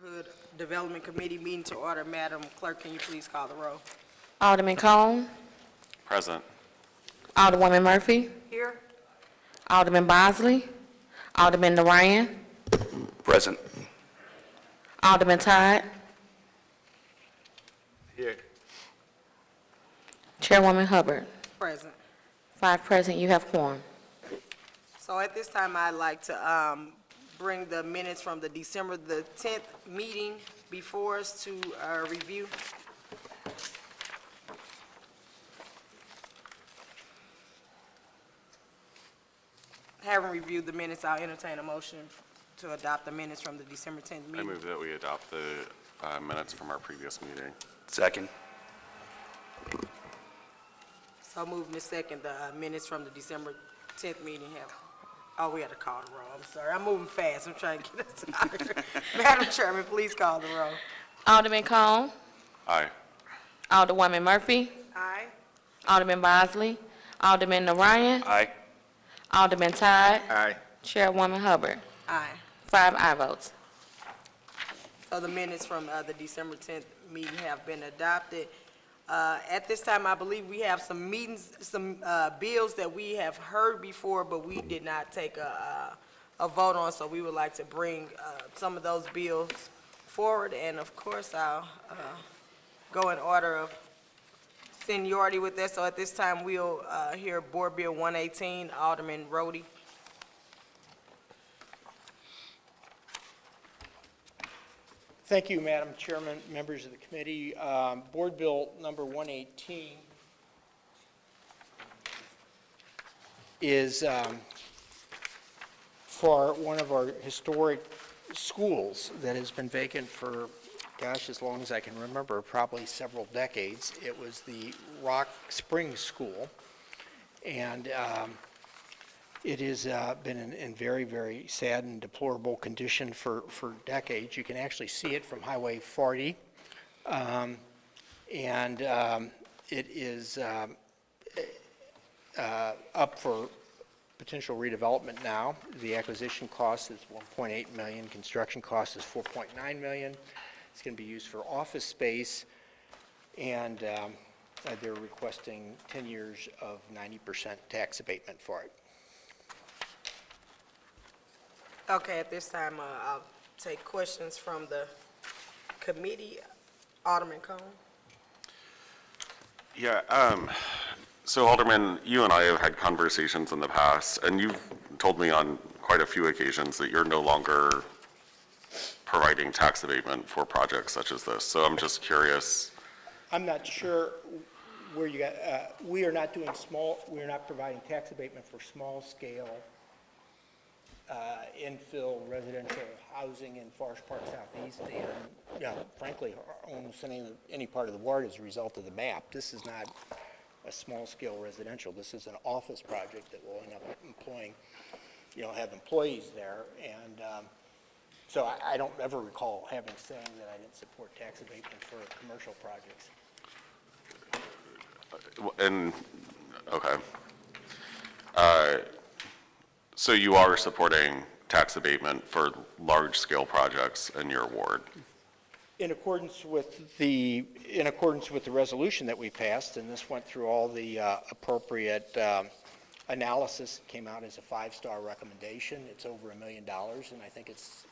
Neighborhood Development Committee meeting to order. Madam Clerk, can you please call the roll? Alderman Cone. Present. Alderwoman Murphy. Here. Alderman Bosley. Alderman Narayan. Present. Alderman Todd. Here. Chairwoman Hubbard. Present. 5 present, you have quorum. So at this time, I'd like to bring the minutes from the December the 10th meeting before us to review. Having reviewed the minutes, I'll entertain a motion to adopt the minutes from the December 10th I meeting. move that we adopt the minutes from our previous meeting. Second. So moving to second, the minutes from the December 10th meeting have, oh, we had to call the roll. I'm sorry. I'm moving fast. I'm trying to get us started. Madam Chairman, please call the roll. Alderman Cone. Aye. Alderwoman Murphy. Aye. Alderman Bosley. Alderman Narayan. Aye. Alderman Todd. Aye. Chairwoman Hubbard. Aye. 5 aye votes. So the minutes from the December 10th meeting have been adopted. At this time, I believe we have some bills that we have heard before, but we did not take a vote on, so we would like to bring some of those bills forward. And of course, I'll go in order of seniority with that. So at this time, we'll hear Board Bill 118, Alderman Roddy. Thank you, Madam Chairman, members of the committee. Board Bill number 118 is for one of our historic schools that has been vacant for, gosh, as long as I can remember, probably several decades. It was the Rock Springs School, and it has been in very, very sad and deplorable condition for decades. You can actually see it from Highway 40. It is up for potential redevelopment now. The acquisition cost is $1.8 million. Construction cost is $4.9 million. It's going to be used for office space, and they're requesting 10 years of 90% tax abatement for it. Okay, at this time, I'll take questions from the committee. Alderman Cone. Yeah, so Alderman, you and I have had conversations in the past, and you've told me on quite a few occasions that you're no longer providing tax abatement for projects such as this. So I'm just curious. I'm not sure where you got, we are not providing tax abatement for small scale infill residential housing in Forest Park Southeast, and frankly, almost any part of the ward as a result of the map. This is not a small-scale residential. This is an office project that will end up employing, have employees there, and so I don't ever recall having saying that I didn't support tax abatement for commercial projects. And, okay. So you are supporting tax abatement for large-scale projects in your ward? In accordance with the resolution that we passed, and this went through all the appropriate analysis, it came out as a 5-star recommendation. It's over $1 million, and I think it's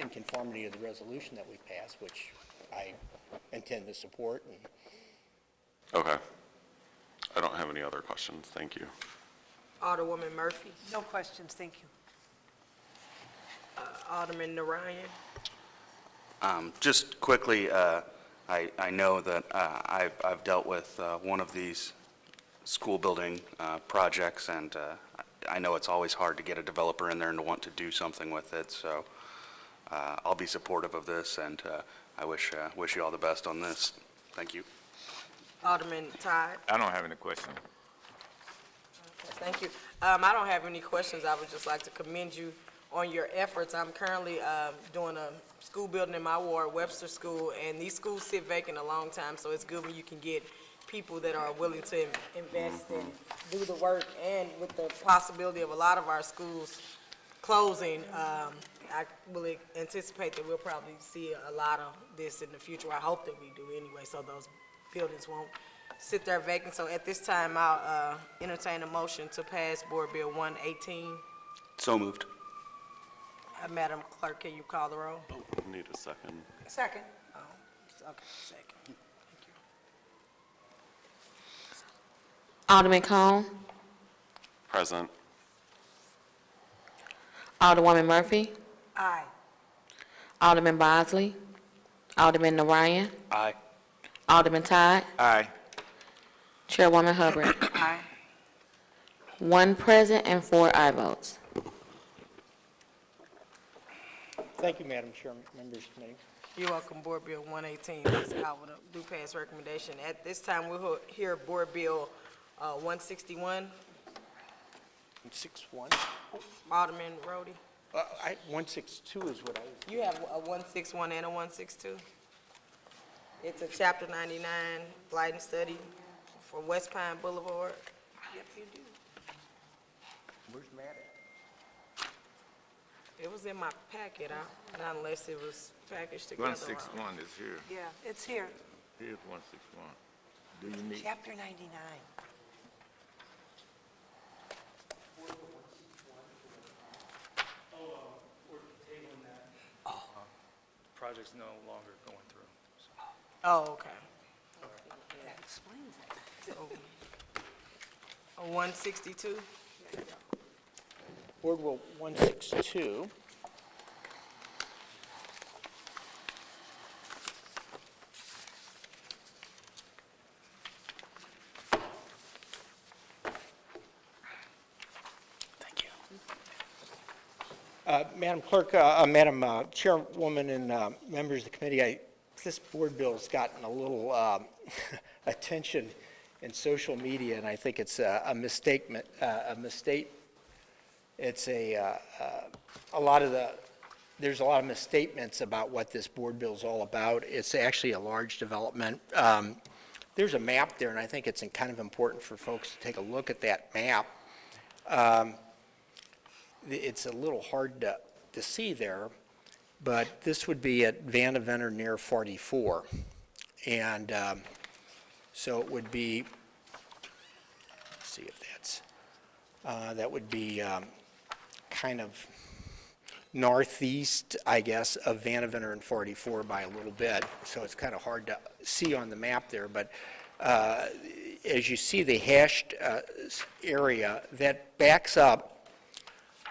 in conformity to the resolution that we passed, which I intend to support. Okay. I don't have any other questions. Thank you. Alderwoman Murphy. No questions, thank you. Alderman Narayan. Just quickly, I know that I've dealt with one of these school building projects, and I know it's always hard to get a developer in there and to want to do something with it. So I'll be supportive of this, and I wish you all the best on this. Thank you. Alderman Todd. I don't have any questions. Okay, thank you. I don't have any questions. I would just like to commend you on your efforts. I'm currently doing a school building in my ward, Webster School, and these schools sit vacant a long time, so it's good when you can get people that are willing to invest and do the work, and with the possibility of a lot of our schools closing, I will anticipate that we'll probably see a lot of this in the future. I hope that we do anyway, so those buildings won't sit there vacant. So at this time, I'll entertain a motion to pass Board Bill 118. So moved. Madam Clerk, can you call the roll? Need a second. Second. Oh, okay, second. Thank you. Alderman Cone, Present. Alderwoman Murphy, Aye. Alderman Bosley, Alderman Narayan, Aye. Alderman Todd, Aye. Chairwoman Hubbard. Aye. 1 present and 4 aye votes. Thank you, Madam Chair, members of the committee. You're welcome. Board Bill 118 is out with a do pass recommendation. At this time, we'll hear Board Bill 161. 161. Alderman Roddy. 162 is what I was. You have a 161 and a 162. It's a Chapter 99 blighting study for West Pine Boulevard. Yep, you do. Where's Matt at? It was in my packet, not unless it was packaged together. 161 is here. Yeah, it's here. Here's 161. Do you need? Chapter 99. Project's no longer going through. Oh, okay. That explains it. A 162. Board Bill 162. Thank you. Madam Clerk, Madam Chairwoman, and members of the committee, this board bill's gotten a little attention in social media, and I think it's a mistake. It's there's a lot of misstatements about what this board bill is all about. It's actually a large development. There's a map there, and I think it's kind of important for folks to take a look at that map. It's a little hard to see there, but this would be at Van Eventer near 44. And so it would be, let's see if that would be kind of northeast, I guess, of Van Eventer and 44 by a little bit. So it's kind of hard to see on the map there, but as you see the hashed area, that backs up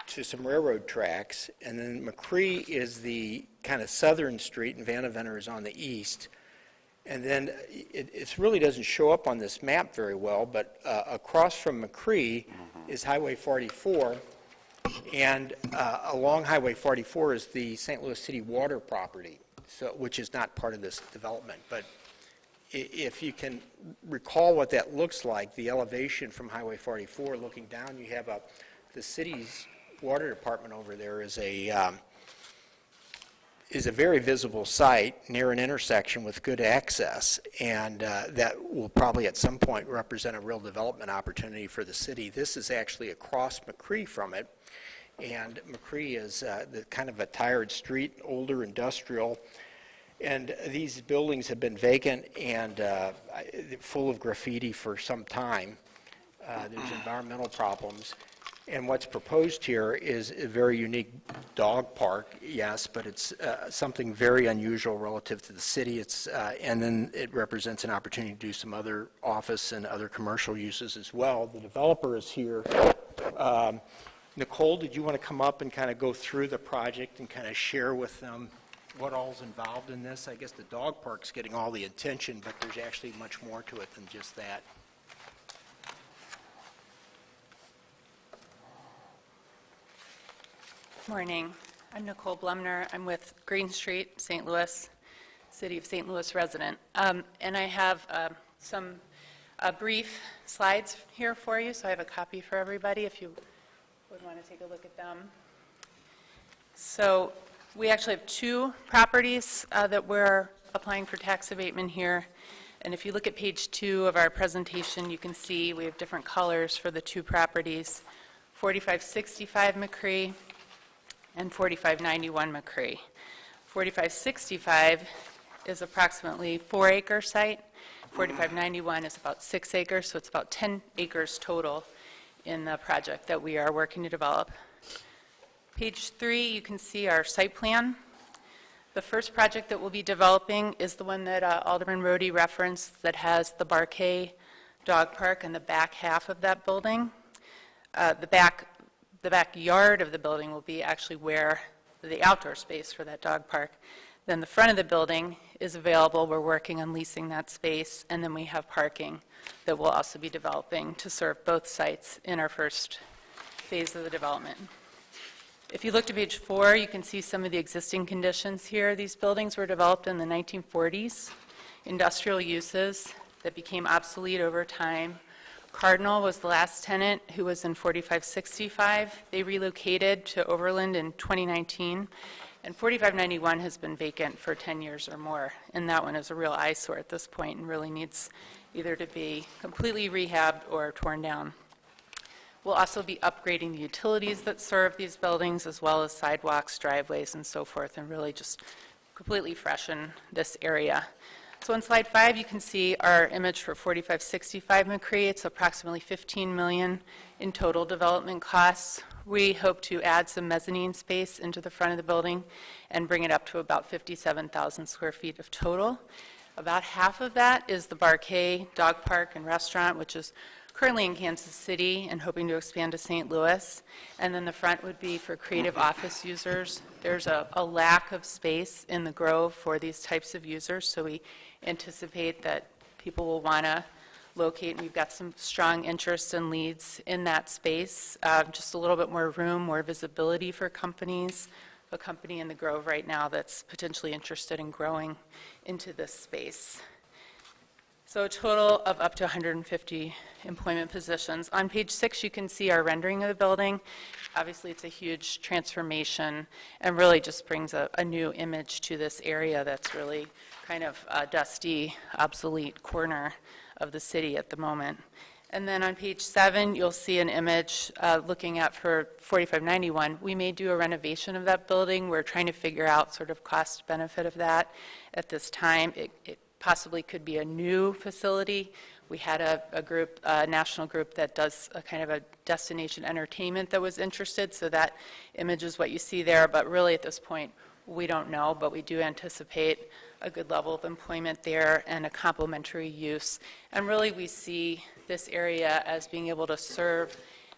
to some railroad tracks, and then McCree is the kind of southern street, and Van Eventer is on the east. And then it really doesn't show up on this map very well, but across from McCree is Highway 44, and along Highway 44 is the St. Louis City Water property, which is not part of this development. But if you can recall what that looks like, the elevation from Highway 44 looking down, you have the city's water department over there is a very visible site near an intersection with good access, and that will probably at some point represent a real development opportunity for the city. This is actually across McCree from it, and McCree is the kind of a tired street, older industrial, and these buildings have been vacant and full of graffiti for some time. There's environmental problems. And what's proposed here is a very unique dog park, yes, but it's something very unusual relative to the city. And then it represents an opportunity to do some other office and other commercial uses as well. The developer is here. Nicole, did you want to come up and kind of go through the project and kind of share with them what all's involved in this? I guess the dog park's getting all the attention, but there's actually much more to it than just that. Morning. I'm Nicole Blumner. I'm with Green Street, St. Louis, City of St. Louis resident. And I have some brief slides here for you, so I have a copy for everybody if you would want to take a look at them. So we actually have 2 properties that we're applying for tax abatement here. And if you look at page 2 of our presentation, you can see we have different colors for the 2 properties. 4565 McCree and 4591 McCree. 4565 is approximately 4-acre site. 4591 is about 6 acres, so it's about 10 acres total in the project that we are working to develop. Page 3, you can see our site plan. The first project that we'll be developing is the one that Alderman Roddy referenced that has the Barquet Dog Park in the back half of that building. The backyard of the building will be actually where the outdoor space for that dog park. Then the front of the building is available. We're working on leasing that space, and then we have parking that we'll also be developing to serve both sites in our first phase of the development. If you look to page 4, you can see some of the existing conditions here. These buildings were developed in the 1940s, industrial uses that became obsolete over time. Cardinal was the last tenant who was in 4565. They relocated to Overland in 2019, and 4591 has been vacant for 10 years or more, and that one is a real eyesore at this point and really needs either to be completely rehabbed or torn down. We'll also be upgrading the utilities that serve these buildings, as well as sidewalks, driveways, and so forth, and really just completely freshen this area. So on slide 5, you can see our image for 4565 McCree. It's approximately $15 million in total development costs. We hope to add some mezzanine space into the front of the building and bring it up to about 57,000 square feet of total. About half of that is the Barquet Dog Park and Restaurant, which is currently in Kansas City and hoping to expand to St. Louis. And then the front would be for creative office users. There's a lack of space in the Grove for these types of users, so we anticipate that people will want to locate, and we've got some strong interest and leads in that space. Just a little bit more room, more visibility for companies. A company in the Grove right now that's potentially interested in growing into this space. So a total of up to 150 employment positions. On page 6, you can see our rendering of the building. Obviously, it's a huge transformation and really just brings a new image to this area that's really kind of a dusty, obsolete corner of the city at the moment. And then on page 7, you'll see an image looking at for 4591. We may do a renovation of that building. We're trying to figure out sort of cost benefit of that at this time. It possibly could be a new facility. We had a group, a national group that does a kind of a destination entertainment that was interested, so that image is what you see there, but really at this point, we don't know, but we do anticipate a good level of employment there and a complementary use. And really we see this area as being able to serve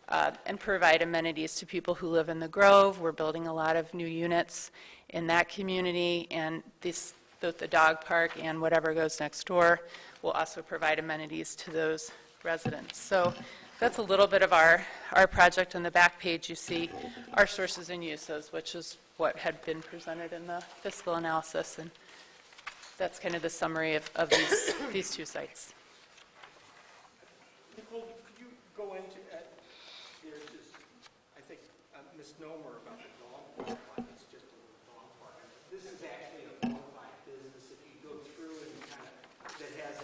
and provide amenities to people who live in the Grove. We're building a lot of new units in that community, and both the dog park and whatever goes next door will also provide amenities to those residents. So that's a little bit of our project. On the back page, you see our sources and uses, which is what had been presented in the fiscal analysis, and that's kind of the summary of these two sites. Nicole, could you go into, there's this, I think, a misnomer about the dog park, like it's just a little dog park. This is actually a bona fide business. If you go through and kind of, that has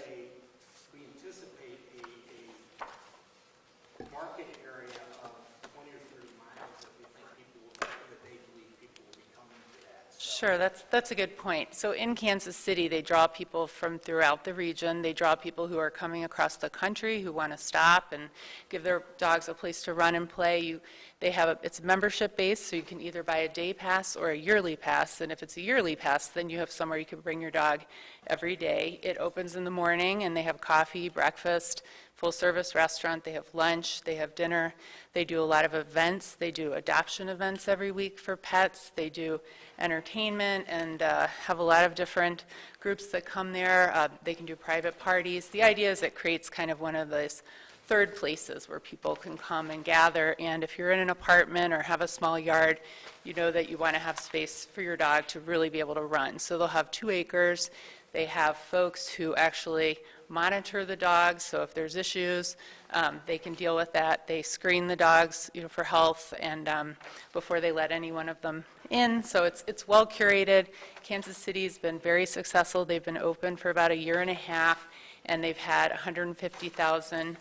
we anticipate a market area of 20 or 30 miles that we think that they believe people will be coming to that. Sure, that's a good point. So in Kansas City, they draw people from throughout the region. They draw people who are coming across the country who want to stop and give their dogs a place to run and play. It's membership based, so you can either buy a day pass or a yearly pass. And if it's a yearly pass, then you have somewhere you can bring your dog every day. It opens in the morning, and they have coffee, breakfast, full-service restaurant. They have lunch. They have dinner. They do a lot of events. They do adoption events every week for pets. They do entertainment and have a lot of different groups that come there. They can do private parties. The idea is it creates kind of one of those third places where people can come and gather. And if you're in an apartment or have a small yard, you know that you want to have space for your dog to really be able to run. So they'll have 2 acres. They have folks who actually monitor the dogs, so if there's issues, they can deal with that. They screen the dogs, for health, and before they let any one of them in. So it's well curated. Kansas City's been very successful. They've been open for about a year and a half, and they've had 150,000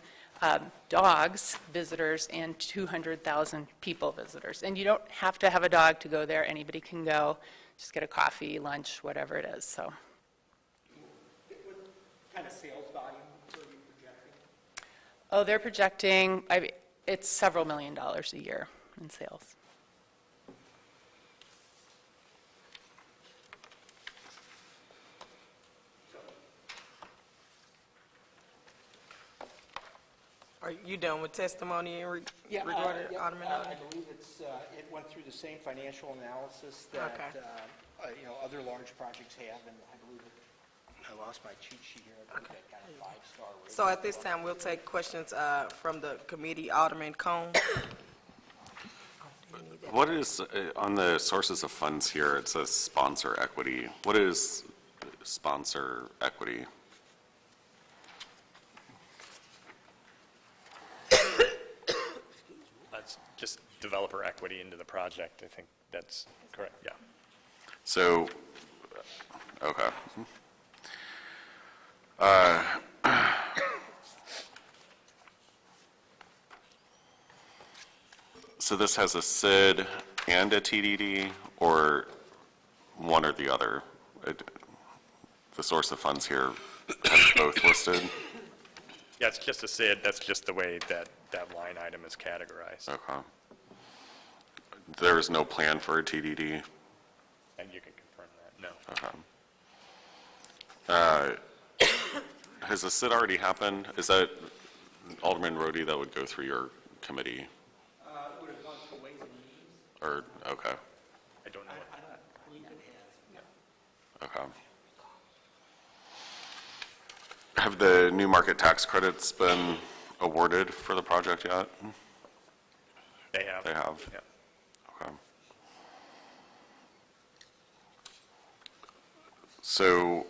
dogs visitors and 200,000 people visitors. And you don't have to have a dog to go there. Anybody can go, just get a coffee, lunch, whatever it is, so. What kind of sales volume are you projecting? Oh, they're projecting, it's several $1 million a year in sales. Are you done with testimony regarding Alderman? I believe it went through the same financial analysis that, Okay. Other large projects have, and I believe I lost my cheat sheet here. I believe that got a 5-star rating. So at this time, we'll take questions from the committee. Alderman Cone? What is, on the sources of funds here, it says sponsor equity. What is sponsor equity? That's just developer equity into the project. I think that's correct, yeah. So, okay. So this has a SID and a TDD, or one or the other? The source of funds here has both listed? Yeah, it's just a SID. That's just the way that that line item is categorized. Okay. There is no plan for a TDD? And you can confirm that, no. Okay. Has the SID already happened? Is that, Alderman Roddy, that would go through your committee? Would have gone through Ways and Means. Or, okay, I don't know. I don't believe it has. okay. Have the new market tax credits been awarded for the project yet? They have. They have? Yeah. Okay. So,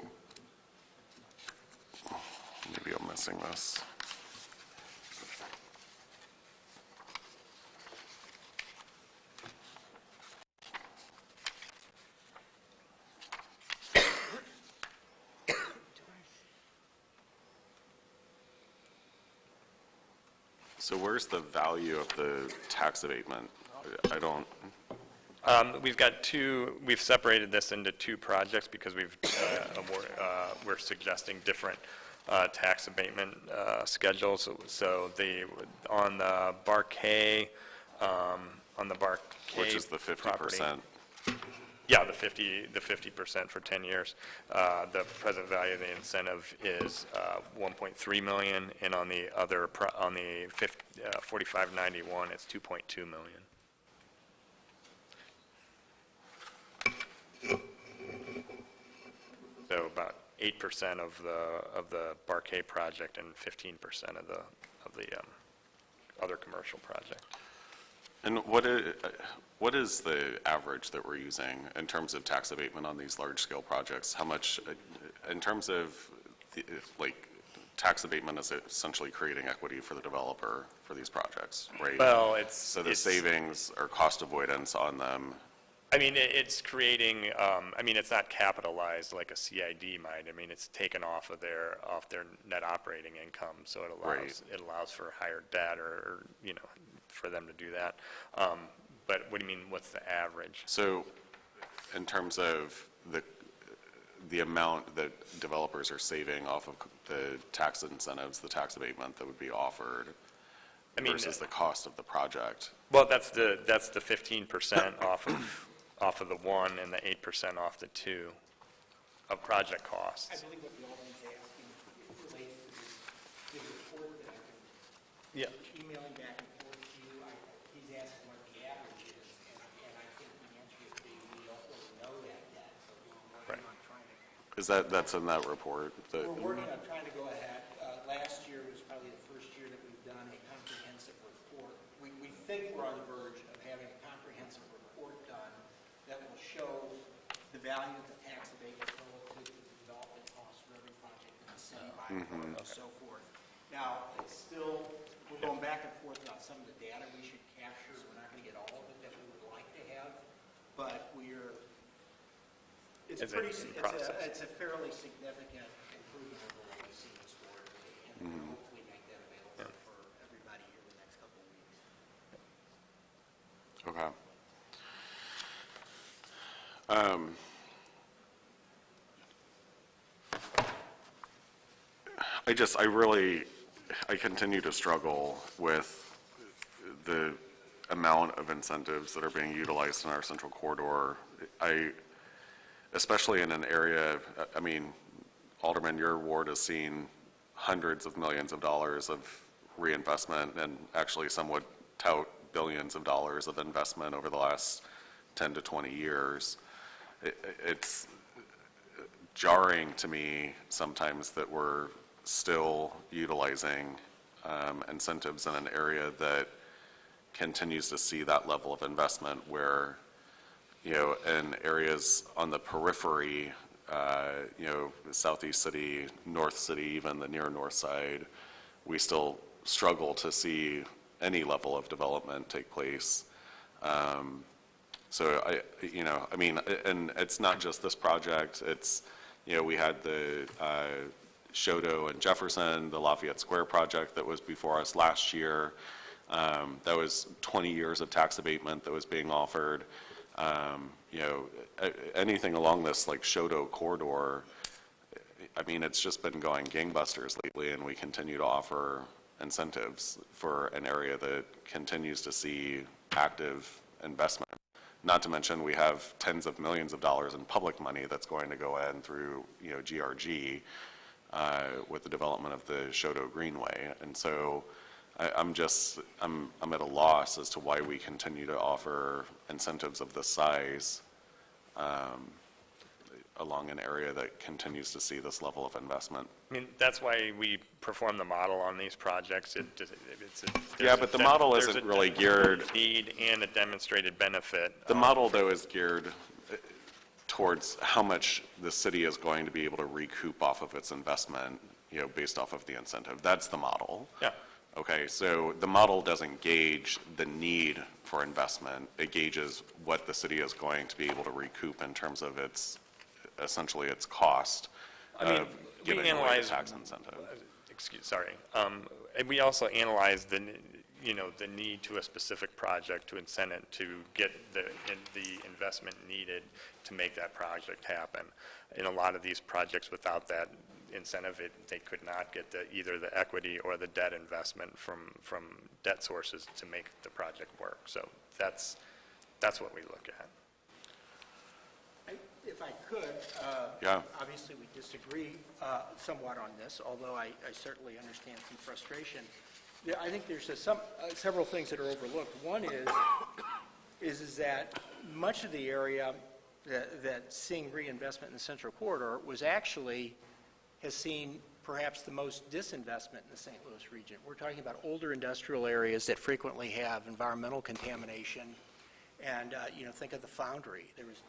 maybe I'm missing this. So where's the value of the tax abatement? I don't, We've separated this into two projects because we're suggesting different tax abatement schedules. So on the Barquet, which is the 50%? Yeah, the 50% for 10 years. The present value of the incentive is 1.3 million, and on the other, on the 4591, it's 2.2 million. So about 8% of the Barquet project and 15% of the other commercial project. And what is the average that we're using in terms of tax abatement on these large-scale projects? How much, in terms of, tax abatement is essentially creating equity for the developer for these projects, right? Well, So the savings or cost avoidance on them, I mean, it's creating, it's not capitalized like a CID might. I mean, it's taken off their net operating income, so it allows for higher debt or, for them to do that. But what do you mean, what's the average? so in terms of the amount that developers are saving off of the tax incentives, the tax abatement that would be offered versus the cost of the project? Well, that's the 15% off of the one and the 8% off the two of project I costs. believe what the Alderman's asking relates to the report that I've Yeah. been emailing back and forth to you. He's asking what the average is, and I think the answer is we don't really know that yet. So we're working on trying to. Is that's in that report? We're working on trying to go ahead. Last year was probably the first year that we've done a comprehensive report. We think we're on the verge of having a comprehensive report done that will show the value of the tax abatement relative to the development costs for every project in the city by and so forth. Now, it's still, we're going back and forth on some of the data we should capture. We're not going to get all of it that we would like to have, but it's a fairly significant improvement over what we've seen historically, and hopefully make that available for I continue to struggle with the amount of incentives that are being utilized in our central corridor. Especially in an area, I mean, Alderman, your ward has seen hundreds of millions of dollars of reinvestment, and actually some would tout billions of dollars of investment over the last 10 to 20 years. It's jarring to me sometimes that we're still utilizing incentives in an area that continues to see that level of investment, where, you know, in areas on the periphery, you know, Southeast City, North City, even the near north side, we still struggle to see any level of development take place. So you know, I mean, and it's not just this project. It's, you know, we had the Shodo and Jefferson, the Lafayette Square project that was before us last year. That was 20 years of tax abatement that was being offered. You know, anything along this like Shodo corridor, I mean, it's just been going gangbusters lately, and we continue to offer incentives for an area that continues to see active investment. Not to mention, we have tens of millions of dollars in public money that's going to go in through, you know, GRG with the development of the Shodo Greenway. And so I'm at a loss as to why we continue to offer incentives of this size along an area that continues to see this level of investment. I mean, that's why we perform the model on these projects. Yeah, but the model isn't really geared. Need and a demonstrated benefit. The model, though, is geared towards how much the city is going to be able to recoup off of its investment, you know, based off of the incentive. That's the model. Yeah. Okay, so the model doesn't gauge the need for investment. It gauges what the city is going to be able to recoup in terms of its, essentially its cost of giving away the tax incentive. And we also analyze the, you know, the need to a specific project to incent it to get the investment needed to make that project happen. In a lot of these projects, without that incentive, they could not get either the equity or the debt investment from debt sources to make the project work. So that's what we look at. If I could, Yeah. obviously we disagree somewhat on this, although I certainly understand some frustration. I think there's several things that are overlooked. One is that much of the area that's seeing reinvestment in the Central Corridor has seen perhaps the most disinvestment in the St. Louis region. We're talking about older industrial areas that frequently have environmental contamination. And, you know, think of the foundry. It's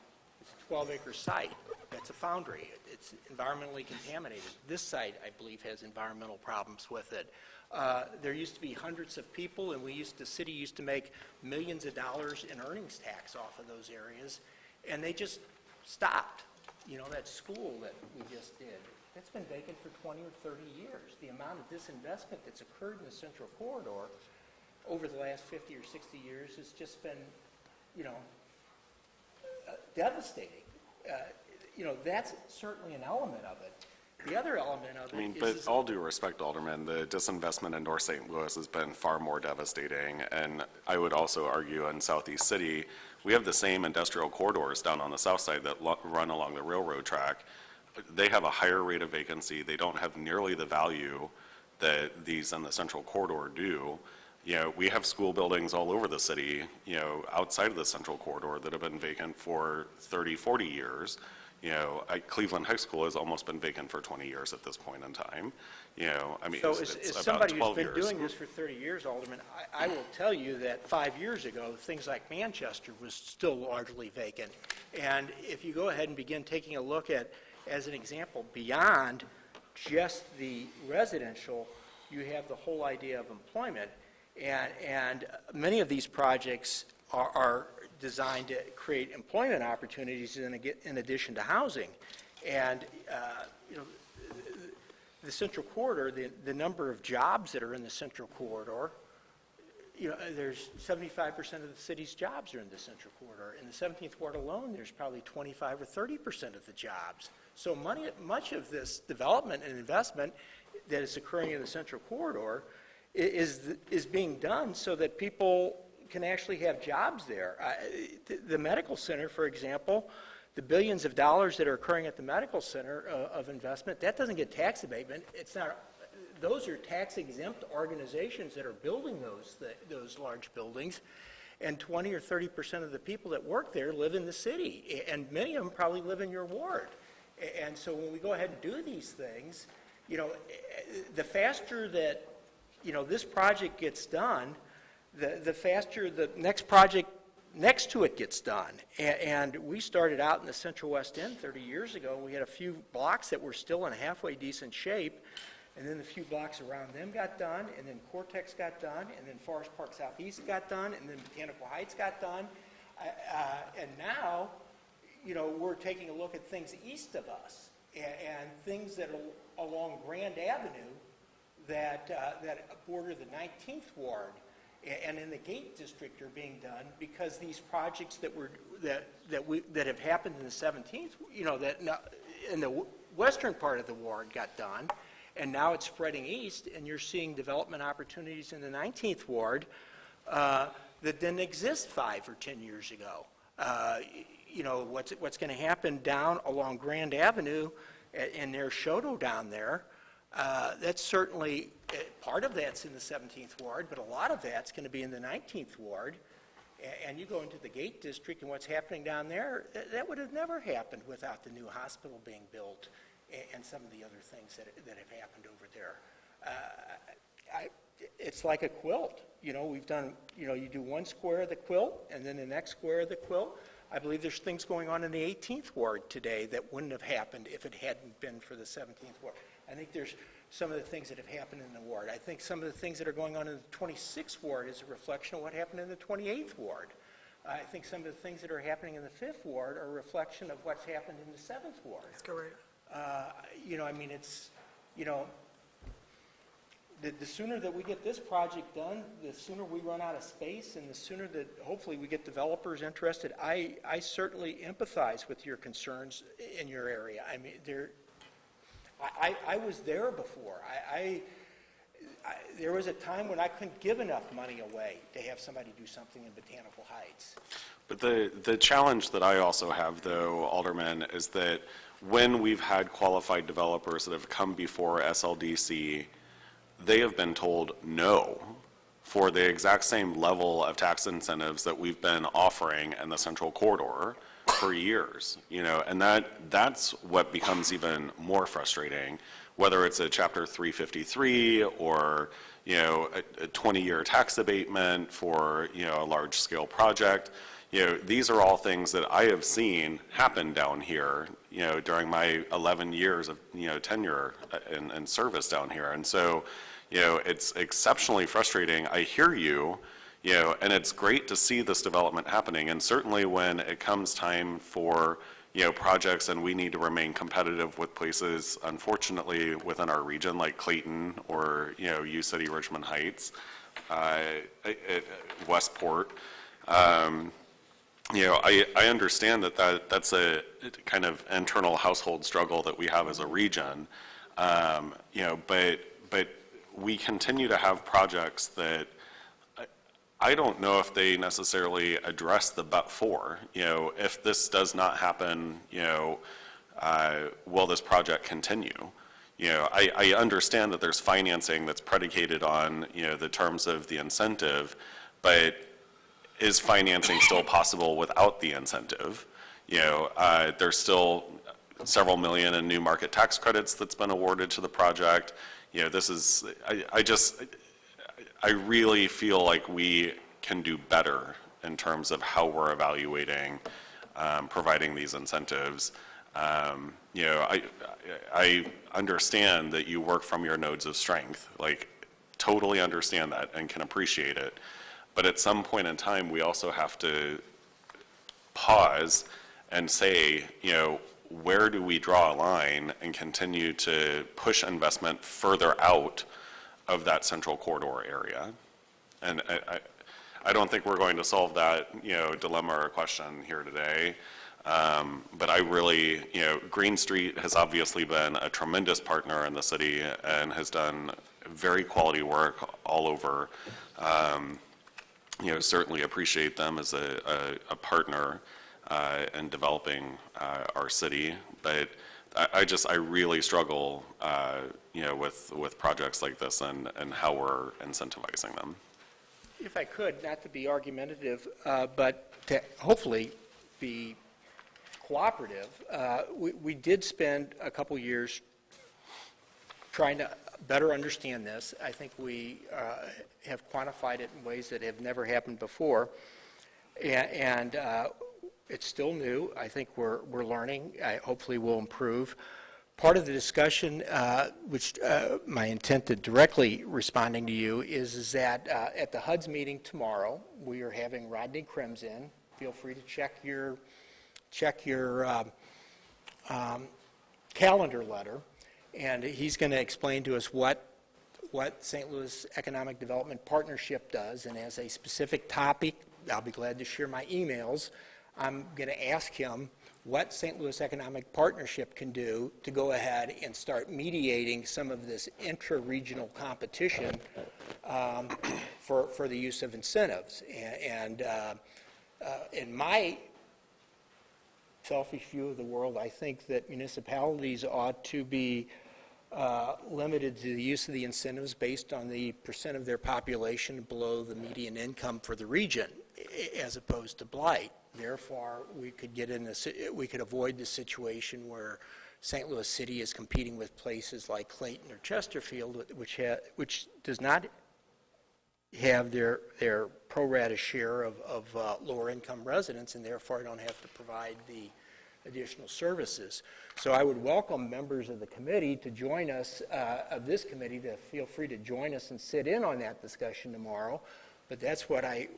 a 12-acre site. That's a foundry. It's environmentally contaminated. This site, I believe, has environmental problems with it. There used to be hundreds of people, and the city used to make millions of dollars in earnings tax off of those areas, and they just stopped. You know, that school that we just did, that's been vacant for 20 or 30 years. The amount of disinvestment that's occurred in the Central Corridor over the last 50 or 60 years has just been, you know, devastating. You know, that's certainly an element of it. The other element of it but all due respect, Alderman, the disinvestment in North St. Louis has been far more devastating. And I would also argue in Southeast City, we have the same industrial corridors down on the south side that run along the railroad track. They have a higher rate of vacancy. They don't have nearly the value that these in the Central Corridor do. You know, we have school buildings all over the city, you know, outside of the Central Corridor that have been vacant for 30, 40 years. You know, Cleveland High School has almost been vacant for 20 years at this point in time. You know, I mean, so it's as about somebody 12 who's years. been doing this for 30 years, Alderman, I will tell you that 5 years ago, things like Manchester was still largely vacant. And if you go ahead and begin taking a look at, as an example, beyond just the residential, you have the whole idea of employment. And many of these projects are designed to create employment opportunities in addition to housing. And, you know, the Central Corridor, the number of jobs that are in the Central Corridor you know, there's 75% of the city's jobs are in the central corridor. In the 17th Ward alone, there's probably 25 or 30% of the jobs. So much of this development and investment that is occurring in the central corridor is being done so that people can actually have jobs there. The medical center, for example, the billions of dollars that are occurring at the medical center of investment, that doesn't get tax abatement. It's not. Those are tax-exempt organizations that are building those large buildings, and 20 or 30% of the people that work there live in the city, and many of them probably live in your ward. And so when we go ahead and do these things, you know, the faster that, you know, this project gets done, the faster the next project next to it gets done. And we started out in the Central West End 30 years ago. We had a few blocks that were still in halfway decent shape. And then the few blocks around them got done, and then Cortex got done, and then Forest Park Southeast got done, and then Botanical Heights got done. And now, you know, we're taking a look at things east of us, and things that are along Grand Avenue that border the 19th Ward and in the Gate District are being done because these projects that have happened in the 17th, you know, that in the western part of the ward got done. And now it's spreading east, and you're seeing development opportunities in the 19th Ward that didn't exist 5 or 10 years ago. You know, what's going to happen down along Grand Avenue and there's Shoto down there, that's certainly, part of that's in the 17th Ward, but a lot of that's going to be in the 19th Ward. And you go into the Gate District, and what's happening down there, that would have never happened without the new hospital being built and some of the other things that have happened over there. It's like a quilt. You know, we've done, you know, you do one square of the quilt and then the next square of the quilt. I believe there's things going on in the 18th Ward today that wouldn't have happened if it hadn't been for the 17th Ward. I think there's some of the things that have happened in the ward. I think some of the things that are going on in the 26th Ward is a reflection of what happened in the 28th Ward. I think some of the things that are happening in the 5th Ward are a reflection of what's happened in the 7th Ward. That's correct. You know, I mean, it's, you know, the sooner that we get this project done, the sooner we run out of space, and the sooner that hopefully we get developers interested. I certainly empathize with your concerns in your area. I mean, I was there before. There was a time when I couldn't give enough money away to have somebody do something in Botanical Heights. But the challenge that I also have, though, Alderman, is that when we've had qualified developers that have come before SLDC, they have been told no for the exact same level of tax incentives that we've been offering in the central corridor for years, you know, and that's what becomes even more frustrating, whether it's a Chapter 353 or, you know, a 20-year tax abatement for, you know, a large-scale project. You know, these are all things that I have seen happen down here, you know, during my 11 years of, you know, tenure and service down here. And so, you know, it's exceptionally frustrating. I hear you, you know, and it's great to see this development happening. And certainly when it comes time for, you know, projects and we need to remain competitive with places, unfortunately, within our region, like Clayton or, you know, U City, Richmond Heights, Westport, you know, I understand that's a kind of internal household struggle that we have as a region, you know, but we continue to have projects that I don't know if they necessarily address the but for, you know, if this does not happen, you know, will this project continue? You know, I understand that there's financing that's predicated on, you know, the terms of the incentive, but is financing still possible without the incentive? You know, there's still several million in new market tax credits that's been awarded to the project. You know, this is, I really feel like we can do better in terms of how we're evaluating providing these incentives. You know, I understand that you work from your nodes of strength, like totally understand that and can appreciate it. But at some point in time, we also have to pause and say, you know, where do we draw a line and continue to push investment further out of that central corridor area? And I don't think we're going to solve that, dilemma or question here today. But I really, Green Street has obviously been a tremendous partner in the city and has done very quality work all over. Certainly appreciate them as a partner in developing our city. But I really struggle, with projects like this and how we're incentivizing them. If I could, not to be argumentative, but to hopefully be cooperative, we did spend a couple years trying to better understand this. I think we have quantified it in ways that have never happened before, and it's still new. I think we're learning. Hopefully we'll improve. Part of the discussion, which my intent to directly responding to you is that at the HUD's meeting tomorrow, we are having Rodney Krems in. Feel free to check your calendar letter, and he's going to explain to us what St. Louis Economic Development Partnership does, and as a specific topic, I'll be glad to share my emails. I'm going to ask him what St. Louis Economic Partnership can do to go ahead and start mediating some of this intra-regional competition for the use of incentives. And in my selfish view of the world, I think that municipalities ought to be limited to the use of the incentives based on the percent of their population below the median income for the region, as opposed to blight. Therefore, we could avoid the situation where St. Louis City is competing with places like Clayton or Chesterfield, which does not have their pro rata share of lower income residents, and therefore don't have to provide the additional services. So I would welcome members of the committee to join us, of this committee, to feel free to join us and sit in on that discussion tomorrow. But that's what I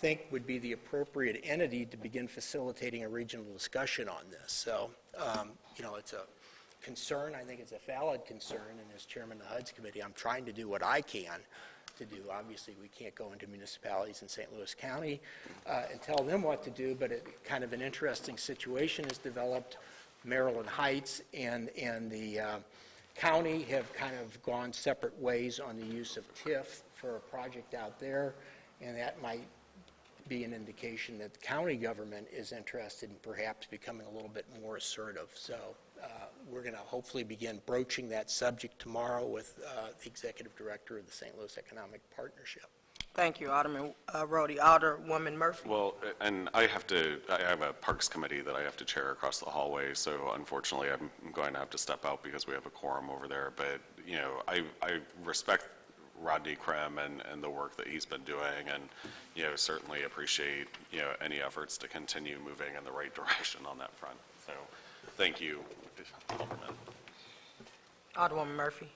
think would be the appropriate entity to begin facilitating a regional discussion on this. So, it's a concern. I think it's a valid concern, and as chairman of the HUD's committee, I'm trying to do what I can to do. Obviously, we can't go into municipalities in St. Louis County and tell them what to do, but kind of an interesting situation has developed. Maryland Heights and the county have kind of gone separate ways on the use of TIF for a project out there, and that might be an indication that the county government is interested in perhaps becoming a little bit more assertive. So we're going to hopefully begin broaching that subject tomorrow with the executive director of the St. Louis Economic Partnership. Thank you, Alderman Roddy. Alderwoman Murphy. Well, and I have a Parks Committee that I have to chair across the hallway, so unfortunately I'm going to have to step out because we have a quorum over there. But, I respect Rodney Krem and the work that he's been doing, and, certainly appreciate, any efforts to continue moving in the right direction on that front. So, thank you, Alderman. Alderwoman Murphy.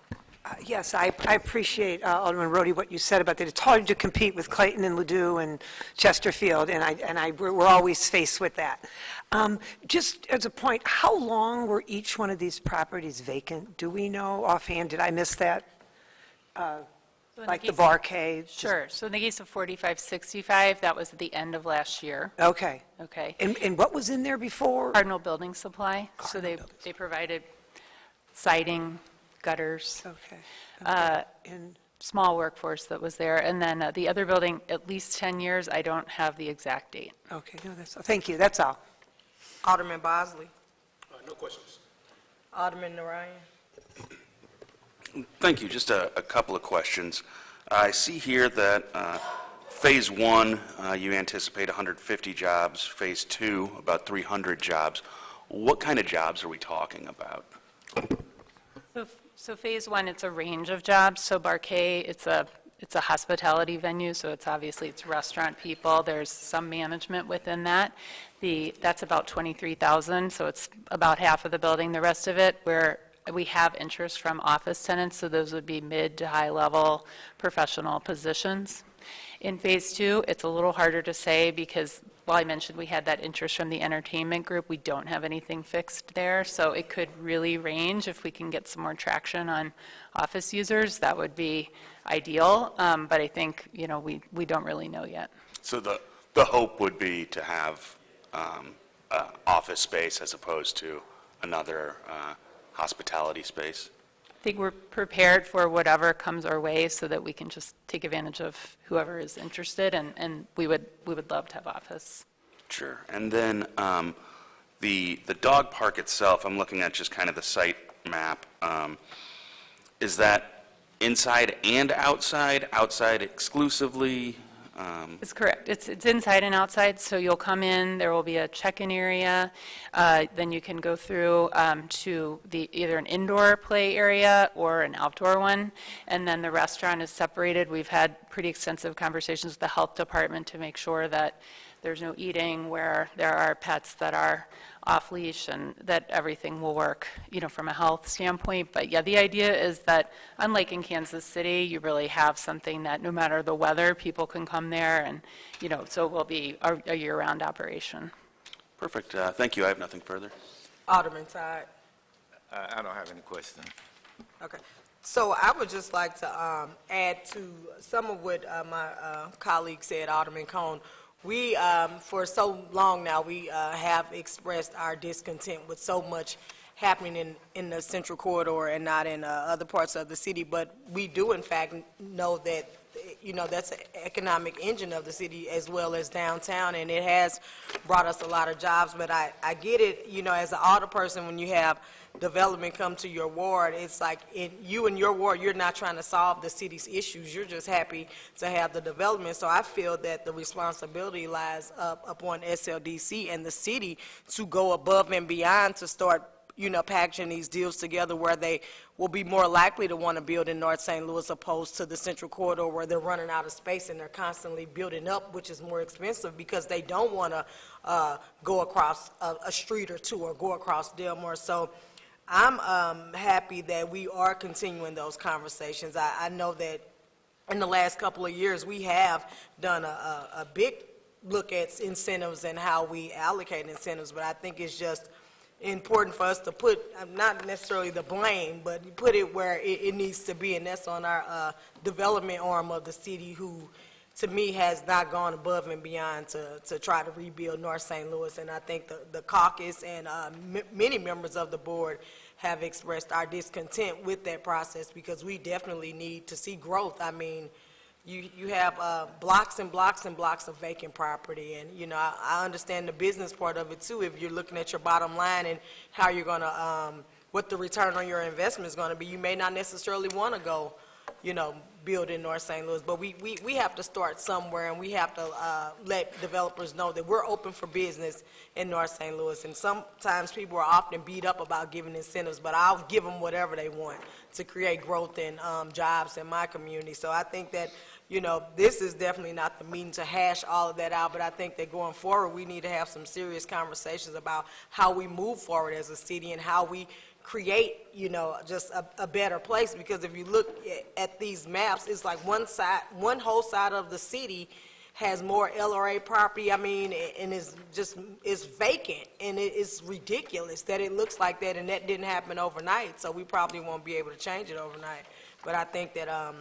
Yes, I appreciate, Alderman Roddy, what you said about that. It's hard to compete with Clayton and Ladue and Chesterfield, and we're always faced with that. Just as a point, how long were each one of these properties vacant? Do we know offhand? Did I miss that? Like the Barcade? Sure. So in the case of 4565, that was at the end of last year. Okay. Okay. And what was in there before? Cardinal Building Supply. So they provided siding, gutters. Okay. And Small workforce that was there. And then the other building, at least 10 years. I don't have the exact date. okay, no, thank you. That's all. Alderman Bosley. No questions. Alderman Narayan. Thank you. Just a couple of questions. I see here that Phase 1, you anticipate 150 jobs. Phase 2, about 300 jobs. What kind of jobs are we talking about? So Phase 1, it's a range of jobs. So Barcade, it's a hospitality venue, so it's restaurant people. There's some management within that. That's about 23,000, so it's about half of the building. The rest of it, where we have interest from office tenants, so those would be mid to high level professional positions. In Phase 2, it's a little harder to say because well, I mentioned we had that interest from the entertainment group. We don't have anything fixed there, so it could really range. If we can get some more traction on office users, that would be ideal. But I think, we don't really know yet. So the hope would be to have office space as opposed to another hospitality space? I think we're prepared for whatever comes our way so that we can just take advantage of whoever is interested, and we would love to have office. Sure. And then the dog park itself, I'm looking at just kind of the site map. Is that inside and outside, outside exclusively? It's correct. It's inside and outside, so you'll come in, there will be a check-in area, then you can go through to either an indoor play area or an outdoor one, and then the restaurant is separated. We've had pretty extensive conversations with the health department to make sure that there's no eating where there are pets that are off-leash, and that everything will work, from a health standpoint. But yeah, the idea is that, unlike in Kansas City, you really have something that no matter the weather, people can come there, and, so it will be a year-round operation. Perfect. Thank you. I have nothing further. Alderman Todd. I don't have any questions. Okay. So I would just like to add to some of what my colleague said, Alderman Cone. We, for so long now, we have expressed our discontent with so much happening in the central corridor and not in other parts of the city. But we do, in fact, know that, that's an economic engine of the city as well as downtown, and it has brought us a lot of jobs. But I get it, as an alderperson, when you have development come to your ward, it's like you and your ward, you're not trying to solve the city's issues. You're just happy to have the development. So I feel that the responsibility lies upon SLDC and the city to go above and beyond to start packaging these deals together where they will be more likely to want to build in North St. Louis opposed to the central corridor where they're running out of space and they're constantly building up, which is more expensive because they don't want to go across a street or two or go across Delmore. So I'm happy that we are continuing those conversations. I know that in the last couple of years we have done a big look at incentives and how we allocate incentives, but I think it's just important for us to put, not necessarily the blame, but put it where it needs to be, and that's on our development arm of the city, who to me has not gone above and beyond to try to rebuild North St. Louis. And I think the caucus and many members of the board have expressed our discontent with that process because we definitely need to see growth. I mean, you have blocks and blocks and blocks of vacant property, and I understand the business part of it too. If you're looking at your bottom line and how you're going to, what the return on your investment is going to be, you may not necessarily want to go, build in North St. Louis. But we have to start somewhere, and we have to let developers know that we're open for business in North St. Louis. And sometimes people are often beat up about giving incentives, but I'll give them whatever they want to create growth and jobs in my community. So I think that this is definitely not the meeting to hash all of that out, but I think that going forward, we need to have some serious conversations about how we move forward as a city and how we create, just a better place. Because if you look at these maps, it's like one whole side of the city has more LRA property, and it's vacant, and it's ridiculous that it looks like that, and that didn't happen overnight, so we probably won't be able to change it overnight. But I think that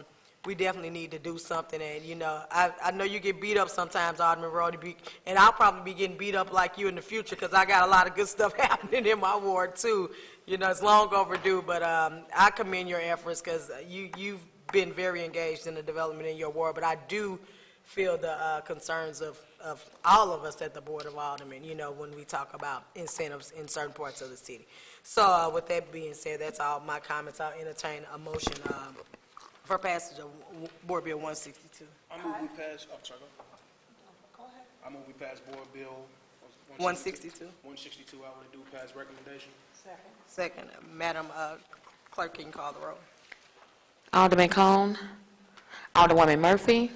we definitely need to do something. And, I know you get beat up sometimes, Alderman Roddy, and I'll probably be getting beat up like you in the future because I got a lot of good stuff happening in my ward, too. It's long overdue, but I commend your efforts because you've been very engaged in the development in your ward. But I do feel the concerns of all of us at the Board of Aldermen, when we talk about incentives in certain parts of the city. So with that being said, that's all my comments. I'll entertain a motion for passage of Board Bill 162. I move we pass, go ahead. I move we pass Board Bill 162. 162, I would do pass recommendation. Second. Madam Clerk, can you call the roll? Alderman Cone. Alderwoman Murphy.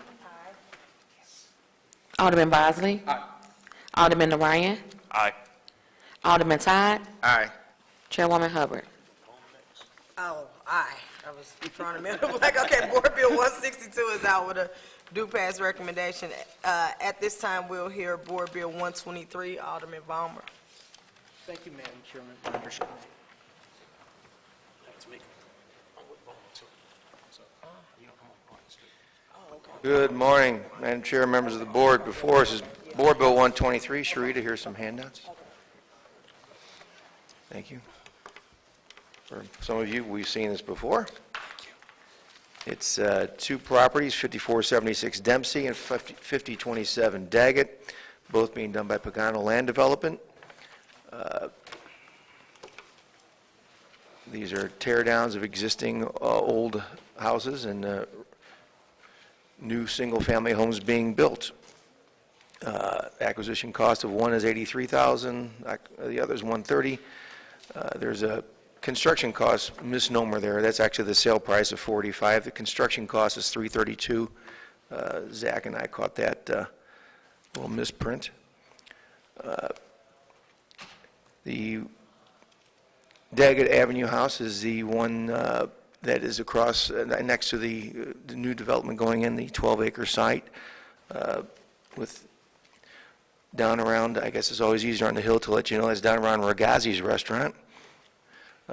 Alderman Bosley. Aye. Alderman Orion. Aye. Alderman Todd. Aye. Chairwoman Hubbard. Oh, aye. I was trying to remember. Like, okay, Board Bill 162 is out with a do pass recommendation. At this time, we'll hear Board Bill 123, Alderman Vollmer. Thank you, Madam Chairman, membership. Good morning, Madam Chair, members of the board. Before us is Board Bill 123. Sharita, here's some handouts. Thank you. For some of you, we've seen this before. It's two properties, 5476 Dempsey and 5027 Daggett, both being done by Pagano Land Development. These are tear downs of existing old houses and new single-family homes being built. Acquisition cost of one is $83,000, the other is $130,000. There's a construction cost misnomer there. That's actually the sale price of $45,000. The construction cost is $332,000. Zach and I caught that little misprint. The Daggett Avenue house is the one that is across, next to the new development going in, the 12-acre site, with down around, I guess it's always easier on the hill to let you know, it's down around Ragazzi's restaurant.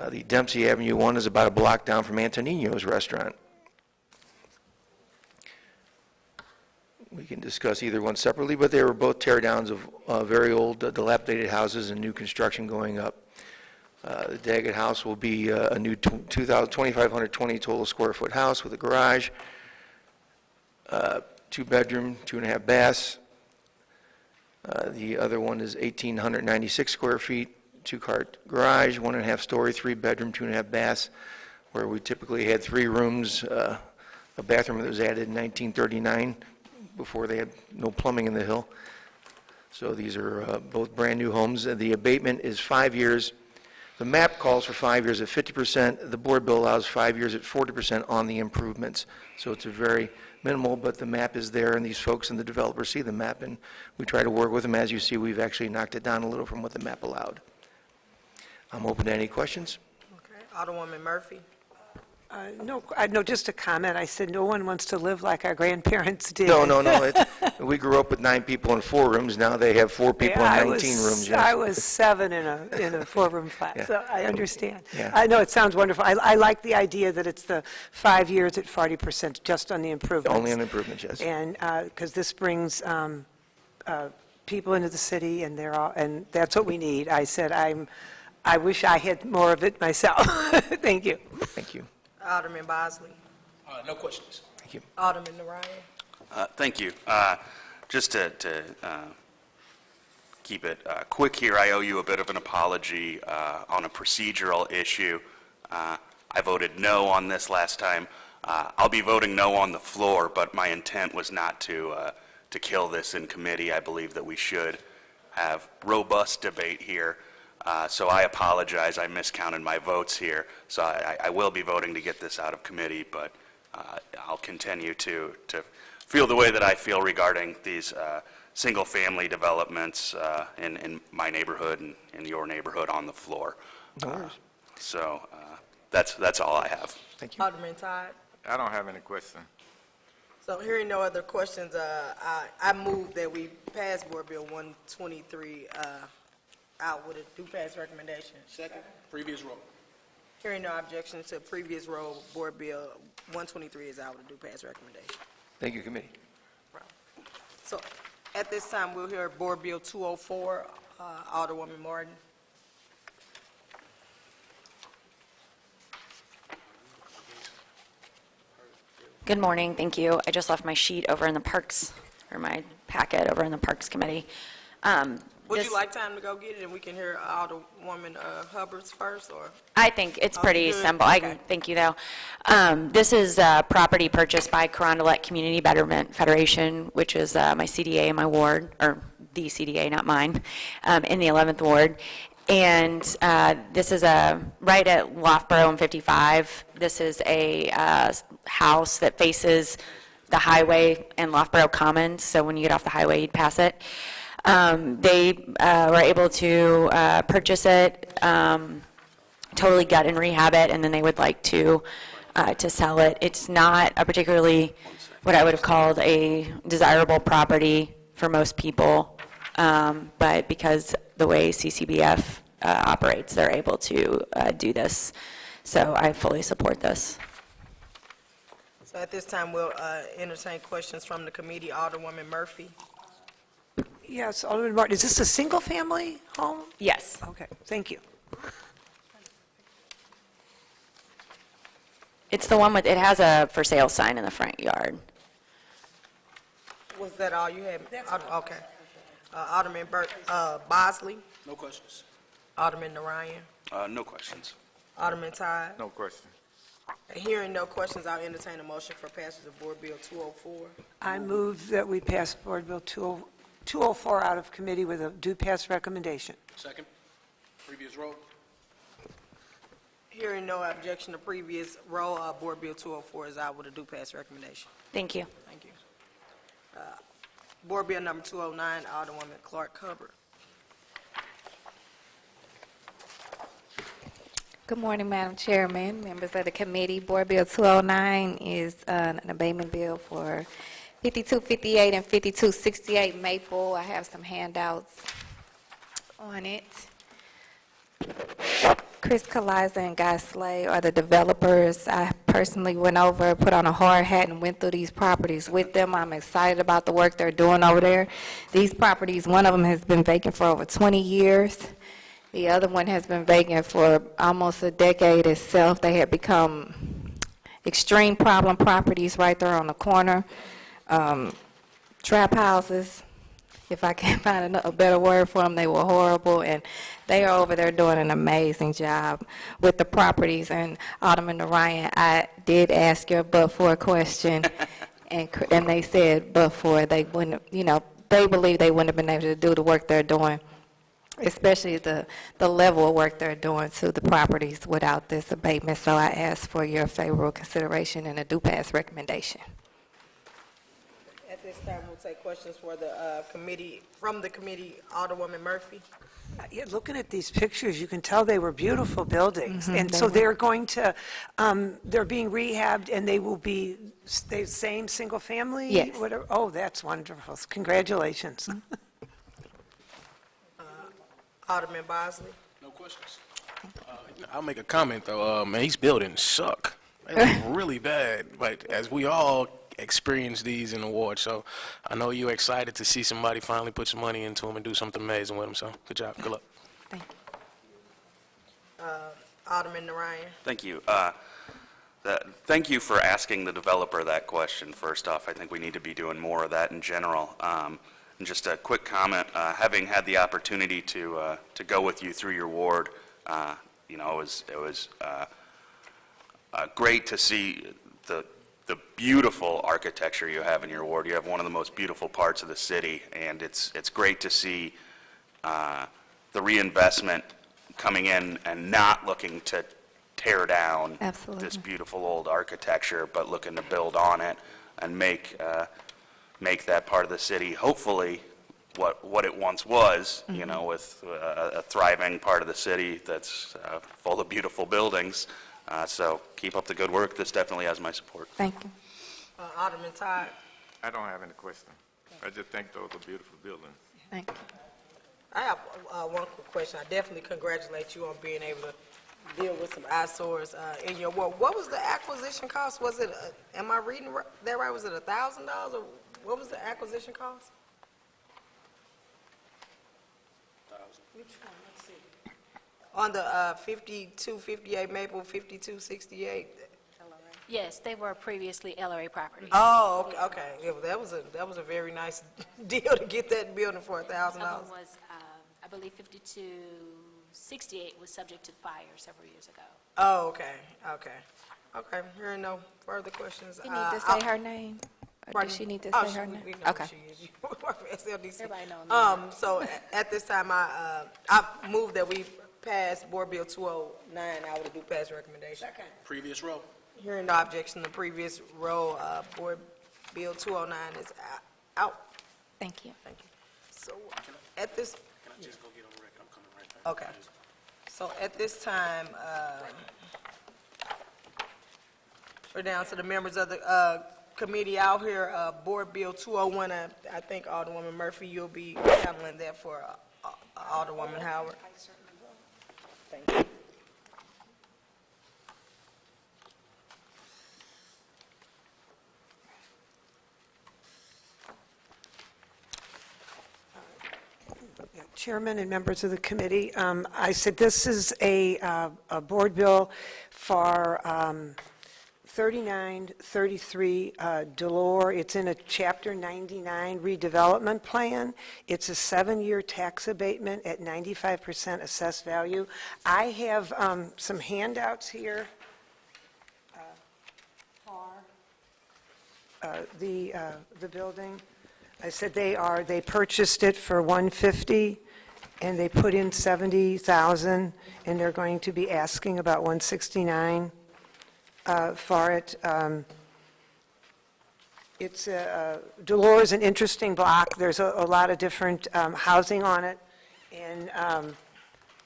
The Dempsey Avenue one is about a block down from Antonino's restaurant. We can discuss either one separately, but they were both tear downs of very old, dilapidated houses and new construction going up. The Daggett house will be a new 2,520 total square foot house with a garage, 2-bedroom, 2.5 baths. The other one is 1,896 square feet, 2-car garage, 1.5 story, 3-bedroom, 2.5 baths, where we typically had 3 rooms, a bathroom that was added in 1939 before they had no plumbing in the hill. So these are both brand new homes. The abatement is 5 years. The map calls for 5 years at 50%. The board bill allows 5 years at 40% on the improvements. So it's a very minimal, but the map is there, and these folks and the developers see the map, and we try to work with them. As you see, we've actually knocked it down a little from what the map allowed. I'm open to any questions. Okay, Alderwoman Murphy. No, just a comment. I said no one wants to live like our grandparents did. No. We grew up with 9 people in 4 rooms. Now they have 4 people in 19 rooms. Yes. I was 7 in a 4-room flat, Yeah. so I understand. Yeah. I know it sounds wonderful. I like the idea that it's the 5 years at 40% just on the improvements. Only on improvements, yes. And because this brings people into the city, and and that's what we need. I said I wish I had more of it myself. Thank you. Thank you. Alderman Bosley. No questions. Thank you. Alderman Narayan. Thank you. Just to keep it quick here, I owe you a bit of an apology on a procedural issue. I voted no on this last time. I'll be voting no on the floor, but my intent was not to kill this in committee. I believe that we should have robust debate here. So I apologize. I miscounted my votes here. So I will be voting to get this out of committee, but I'll continue to feel the way that I feel regarding these single-family developments in my neighborhood and in your neighborhood on the floor. So that's all I have. Thank you. Alderman Todd. I don't have any questions. So hearing no other questions, I move that we pass Board Bill 123 out with a do pass recommendation. Second, previous roll. Hearing no objections to previous roll, Board Bill 123 is out with a do pass recommendation. Thank you, committee. So at this time, we'll hear Board Bill 204, Alderwoman Martin. Good morning, thank you. I just left my sheet over in the Parks, or my packet over in the Parks Committee. Would you like time to go get it, and we can hear Alderwoman Hubbard's first, or? I think it's pretty good? simple. Okay. Thank you, though. This is property purchased by Carondelet Community Betterment Federation, which is my CDA in my ward, or the CDA, not mine, in the 11th Ward. And this is right at Loughborough and 55. This is a house that faces the highway and Loughborough Commons, so when you get off the highway, you'd pass it. They were able to purchase it, totally gut and rehab it, and then they would like to sell it. It's not a particularly what I would have called a desirable property for most people, but because the way CCBF operates, they're able to do this. So I fully support this. So at this time, we'll entertain questions from the committee. Alderwoman Murphy. Yes, Alderman Martin, is this a single-family home? Yes. Okay, thank you. It's the one with, it has a for sale sign in the front yard. Was that all you had? Okay. Alderman Bosley, No questions. Alderman Narayan, No questions. Alderman Todd. No question. Hearing no questions, I'll entertain a motion for passage of Board Bill 204. I move that we pass Board Bill 204 out of committee with a due pass recommendation. Second. Previous roll. Hearing no objection to previous roll, Board Bill 204 is out with a due pass recommendation. Thank you. Thank you. Board Bill number 209, Alderwoman Clark Hubbard. Good morning, Madam Chairman, members of the committee. Board Bill 209 is an abatement bill for 5258 and 5268 Maple. I have some handouts on it. Chris Kaliza and Guy Slay are the developers. I personally went over, put on a hard hat, and went through these properties with them. I'm excited about the work they're doing over there. These properties, one of them has been vacant for over 20 years. The other one has been vacant for almost a decade itself. They have become extreme problem properties right there on the corner. Trap houses, if I can find a better word for them. They were horrible, and they are over there doing an amazing job with the properties. And Alderman Narayan, I did ask your but-for question, and they said but-for. They wouldn't, they believe they wouldn't have been able to do the work they're doing, especially the level of work they're doing to the properties without this abatement. So I ask for your favorable consideration and a due pass recommendation. At this time, we'll take questions for the committee, from the committee, Alderwoman Murphy. Yeah, looking at these pictures, you can tell they were beautiful buildings. And they so were. they're going to, they're being rehabbed, and they will be the same single-family? Yes. Whatever. Oh, that's wonderful. Congratulations. Alderman Bosley. No questions. I'll make a comment, though. Man, these buildings suck. They look really bad, but as we all experience these in the ward, so I know you're excited to see somebody finally put some money into them and do something amazing with them, so good job. Good luck. Thank you. Alderman Narayan. Thank you. Thank you for asking the developer that question, first off. I think we need to be doing more of that in general. And just a quick comment, having had the opportunity to go with you through your ward, it was great to see the beautiful architecture you have in your ward. You have one of the most beautiful parts of the city, and it's great to see the reinvestment coming in and not looking to tear down Absolutely. this beautiful old architecture, but looking to build on it and make that part of the city, hopefully, what it once was, with a thriving part of the city that's full of beautiful buildings. So keep up the good work. This definitely has my support. Thank you. Alderman Todd. I don't have any question. I just think those are beautiful buildings. Thank you. I have one quick question. I definitely congratulate you on being able to deal with some eyesores in your ward. What was the acquisition cost? Was it, am I reading that right? Was it $1,000, or what was the acquisition cost? Which one? Let's see. On the 5258 Maple, 5268. Yes, they were previously LRA properties. Oh, okay. Yeah, well, that was a very nice deal to get that building for $1,000. One was, I believe 5268 was subject to fire several years ago. Oh, okay. Hearing no further questions. You need to say her name? Or does she need to say her name? We know Okay. who she is. You work for SLDC. Everybody knows me. So at this time, I move that we pass Board Bill 209 out with a due pass recommendation. Previous roll. Hearing no objection to the previous roll, Board Bill 209 is out. Thank you. Thank you. So at this, Can I just go get on the record? I'm coming right back. okay. So at this time, we're down to the members of the committee out here, Board Bill 201, I think Alderwoman Murphy, you'll be handling that for Alderwoman Howard. I certainly will. Thank you. Chairman and members of the committee, I said this is a board bill for 3933 Delore. It's in a Chapter 99 redevelopment plan. It's a 7-year tax abatement at 95% assessed value. I have some handouts here for the building. I said they purchased it for $150, and they put in $70,000, and they're going to be asking about $169 for it. It's Delore is an interesting block. There's a lot of different housing on it, and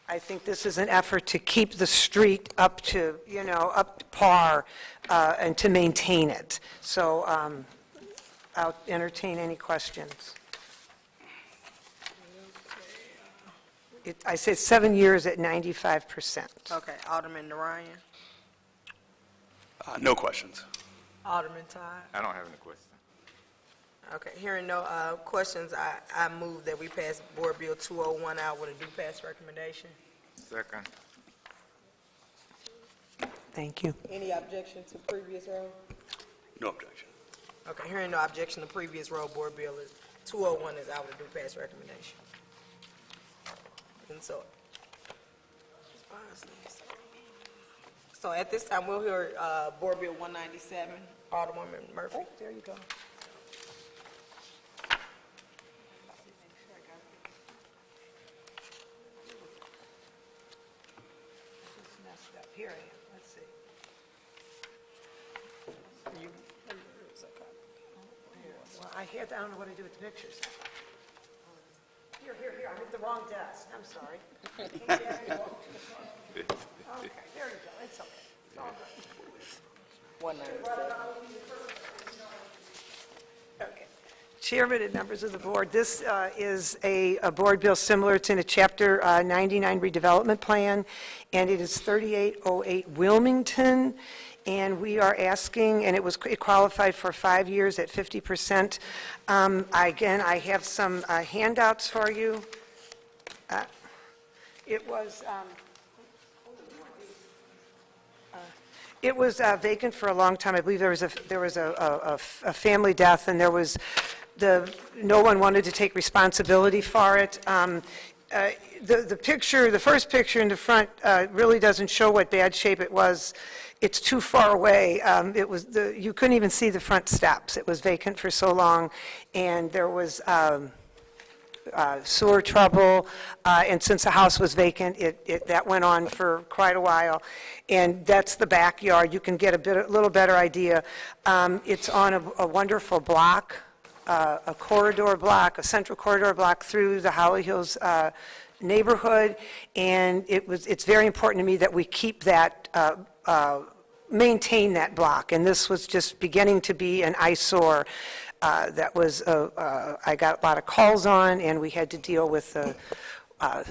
I think this is an effort to keep the street up to, up to par, and to maintain it. So I'll entertain any questions. I said 7 years at 95%. Okay, Alderman Narayan. No questions. Alderman Todd. I don't have any question. Okay, hearing no questions, I move that we pass Board Bill 201 out with a due pass recommendation. Second. Thank you. Any objection to previous row? No objection. Okay, hearing no objection to previous row, Board Bill 201 is out with a due pass recommendation. And so at this time, we'll hear Board Bill 197, Alderwoman Murphy. Oh, there you go. Here I am. Let's see. Well, I don't know what to do with the pictures. Here, I'm at the wrong desk. I'm sorry. Okay, there you go. It's okay. It's all good. 197. Okay. Chairman and members of the board, this is a board bill similar. It's in a Chapter 99 redevelopment plan, and it is 3808 Wilmington, and we are asking, and it qualified for 5 years at 50%. Again, I have some handouts for you. It was vacant for a long time. I believe there was a family death, and no one wanted to take responsibility for it. The first picture in the front really doesn't show what bad shape it was. It's too far away. You couldn't even see the front steps. It was vacant for so long, and there was sewer trouble, and since the house was vacant, that went on for quite a while. And that's the backyard. You can get a little better idea. It's on a wonderful block, a corridor block, a central corridor block through the Holly Hills neighborhood, and it's very important to me that we keep that, maintain that block. And this was just beginning to be an eyesore. That was, I got a lot of calls on, and we had to deal with the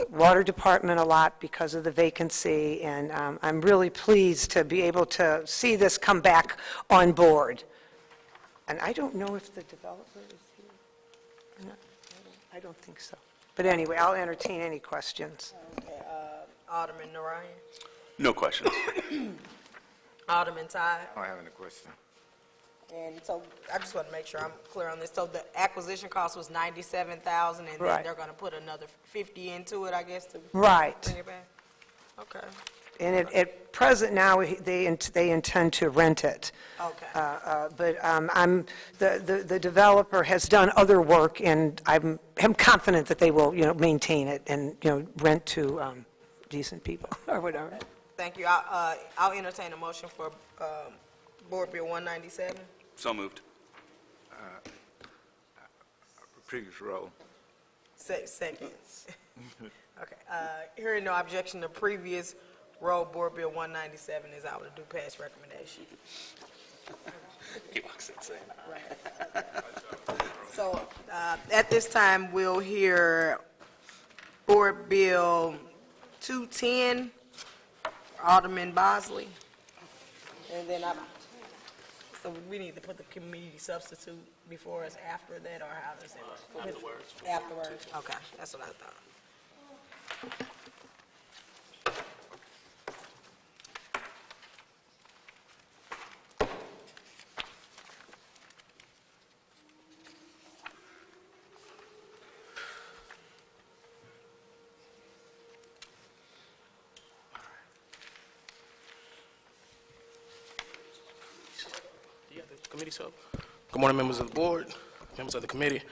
water department a lot because of the vacancy, and I'm really pleased to be able to see this come back on board. And I don't know if the developer is here. I don't think so. But anyway, I'll entertain any questions. Okay, Alderman Narayan. No questions. Alderman Todd. I don't have any question. And so I just want to make sure I'm clear on this. So the acquisition cost was $97,000, and then Right. they're going to put another $50 into it, I guess, to Right. bring it back? Okay. And at present now, they intend to rent it. Okay. But the developer has done other work, and I'm confident that they will, maintain it and, rent to decent people or whatever. Thank you. I'll entertain a motion for Board Bill 197. So moved. Previous row. Second. Okay. Hearing no objection to previous row, Board Bill 197 is out with a due pass recommendation. He walks insane. So, at this time, we'll hear Board Bill 210, Alderman Bosley. And then so we need to put the community substitute before us after that, or how does that work? Afterwards. Afterwards, okay, that's what I thought. Committee sub. Good morning, members of the board, members of the committee.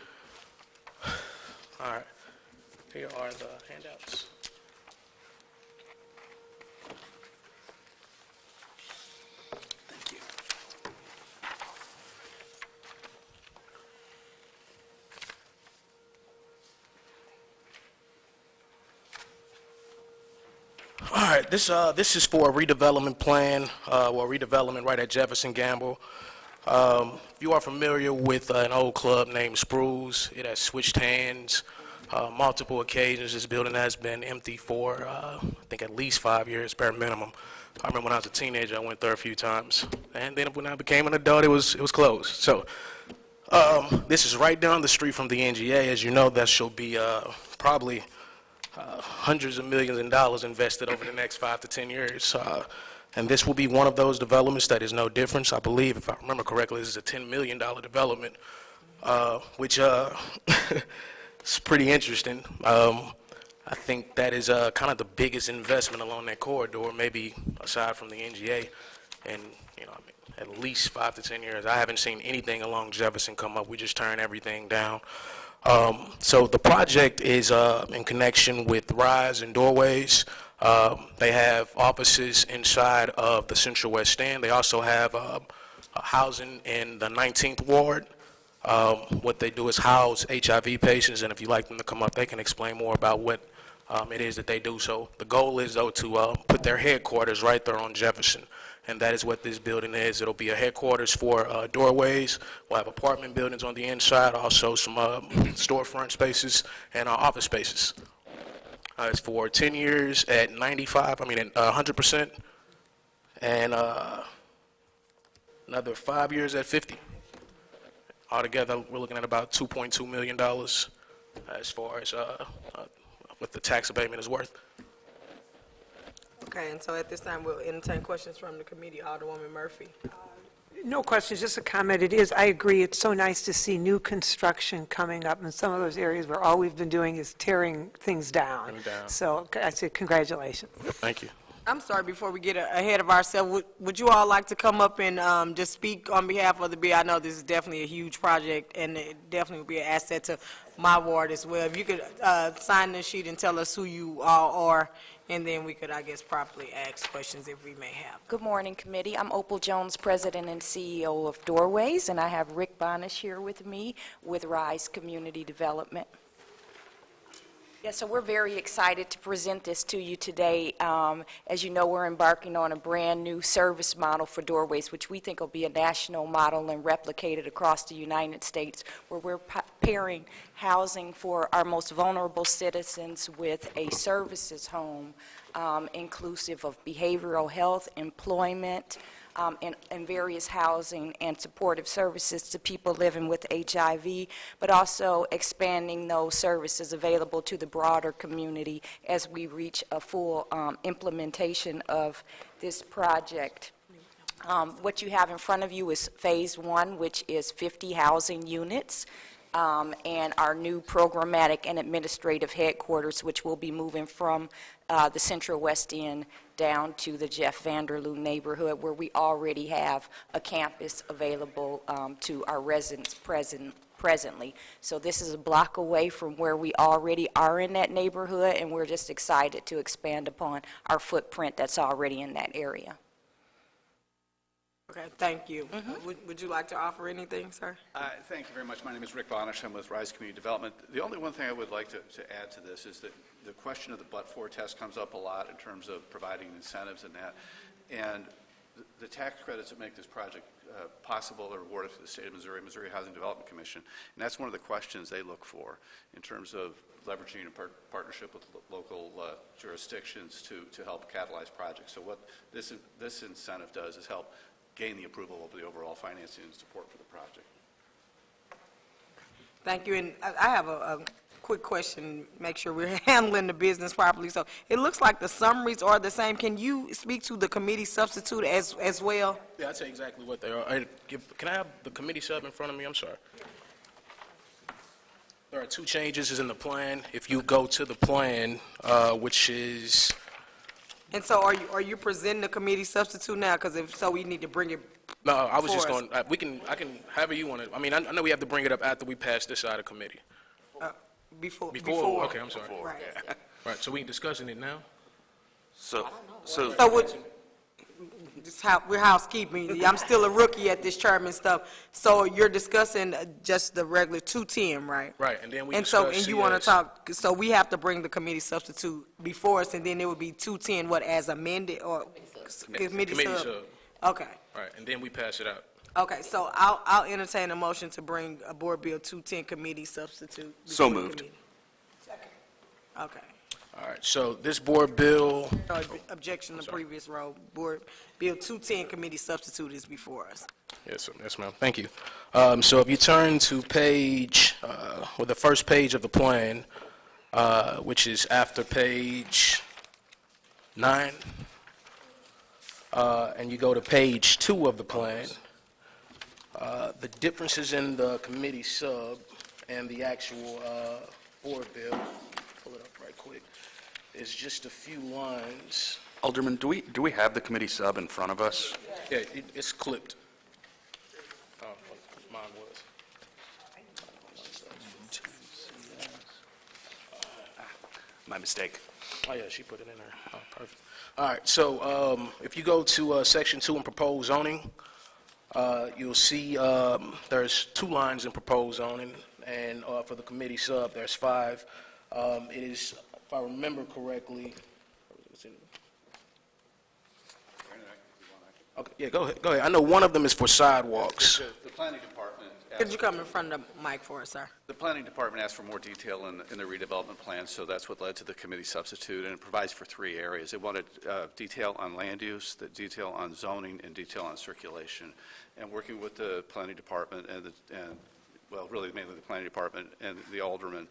All right, here are the handouts. Thank you. All right, this is for a redevelopment plan, or redevelopment right at Jefferson Gamble. If you are familiar with an old club named Spruce, it has switched hands multiple occasions. This building has been empty for, I think, at least 5 years, bare minimum. I remember when I was a teenager, I went there a few times. And then when I became an adult, it was closed. So this is right down the street from the NGA. As you know, that shall be probably hundreds of millions in dollars invested over the next 5 to 10 years. And this will be one of those developments that is no difference. I believe, if I remember correctly, this is a $10 million development, which is pretty interesting. I think that is kind of the biggest investment along that corridor, maybe aside from the NGA, and at least 5 to 10 years. I haven't seen anything along Jefferson come up. We just turn everything down. So the project is in connection with Rise and Doorways. They have offices inside of the Central West Stand. They also have housing in the 19th Ward. What they do is house HIV patients, and if you'd like them to come up, they can explain more about what it is that they do. So the goal is, though, to put their headquarters right there on Jefferson, and that is what this building is. It'll be a headquarters for Doorways. We'll have apartment buildings on the inside, also some storefront spaces and office spaces. It's for 10 years at 100%, and another 5 years at 50. Altogether, we're looking at about $2.2 million as far as what the tax abatement is worth. Okay, and so at this time, we'll entertain questions from the committee. Alderwoman Murphy. No questions, just a comment. I agree, it's so nice to see new construction coming up in some of those areas where all we've been doing is tearing things down. So I say congratulations. Thank you. I'm sorry, before we get ahead of ourselves, would you all like to come up and just speak on behalf of the bill? I know this is definitely a huge project, and it definitely will be an asset to my ward as well. If you could sign this sheet and tell us who you all are, and then we could, I guess, properly ask questions if we may have. Good morning, committee. I'm Opal Jones, President and CEO of Doorways, and I have Rick Bonish here with me with Rise Community Development. Yes, so we're very excited to present this to you today. As you know, we're embarking on a brand new service model for Doorways, which we think will be a national model and replicated across the United States, where we're pairing housing for our most vulnerable citizens with a services home, inclusive of behavioral health, employment, and various housing and supportive services to people living with HIV, but also expanding those services available to the broader community as we reach a full implementation of this project. What you have in front of you is Phase 1, which is 50 housing units, and our new programmatic and administrative headquarters, which will be moving from the Central West End down to the Jeff Vanderloo neighborhood, where we already have a campus available to our residents presently. So this is a block away from where we already are in that neighborhood, and we're just excited to expand upon our footprint that's already in that area. Okay, thank you. Would you like to offer anything, sir? Thank you very much. My name is Rick Bonish. I'm with Rise Community Development. The only one thing I would like to add to this is that the question of the but-for test comes up a lot in terms of providing incentives and that. And the tax credits that make this project possible or awarded to the state of Missouri, Missouri Housing Development Commission. And that's one of the questions they look for in terms of leveraging a partnership with local jurisdictions to help catalyze projects. So what this incentive does is help gain the approval of the overall financing and support for the project. Thank you, and I have a quick question, make sure we're handling the business properly. So it looks like the summaries are the same. Can you speak to the committee substitute as well? Yeah, I'd say exactly what they are. Can I have the committee sub in front of me? I'm sorry. There are two changes in the plan. If you go to the plan, which is... And so are you presenting the committee substitute now? Because if so, we need to bring it. No, I was just for us. going, I can, however you want it. I mean, I know we have to bring it up after we pass this out of committee. Before. Okay, I'm sorry. Right. Right, so we discussing it now? So we're housekeeping. I'm still a rookie at this chairman stuff. So you're discussing just the regular 210, right? Right, and then we And discuss so, and you want to CS. talk, so we have to bring the committee substitute before us, and then it would be 210, what, as amended, or committee Committee sub? sub. Okay, Right, and then we pass it out. okay, so I'll entertain a motion to bring a Board Bill 210 committee substitute. So before the moved. committee. Okay. All right, so this board bill, No objection to previous row. Board Bill 210 committee substitute is before us. yes, sir. Yes, ma'am, thank you. So if you turn to page, well, the first page of the plan, which is after page 9, and you go to page 2 of the plan, the differences in the committee sub and the actual board bill, pull it up right quick, is just a few lines. Alderman, do we have the committee sub in front of us? Yeah, it's clipped. Oh, mine was. My mistake. Oh, yeah, she put it in there. Oh, perfect. All right, so if you go to Section 2 in proposed zoning, you'll see there's 2 lines in proposed zoning, and for the committee sub, there's 5. It is, if I remember correctly, okay, yeah, go ahead. I know one of them is for sidewalks. The planning department. Could you come in front of the mic for us, sir? The planning department asked for more detail in the redevelopment plan, so that's what led to the committee substitute, and it provides for 3 areas. It wanted detail on land use, the detail on zoning, and detail on circulation. And working with the planning department well, really mainly the planning department and the aldermen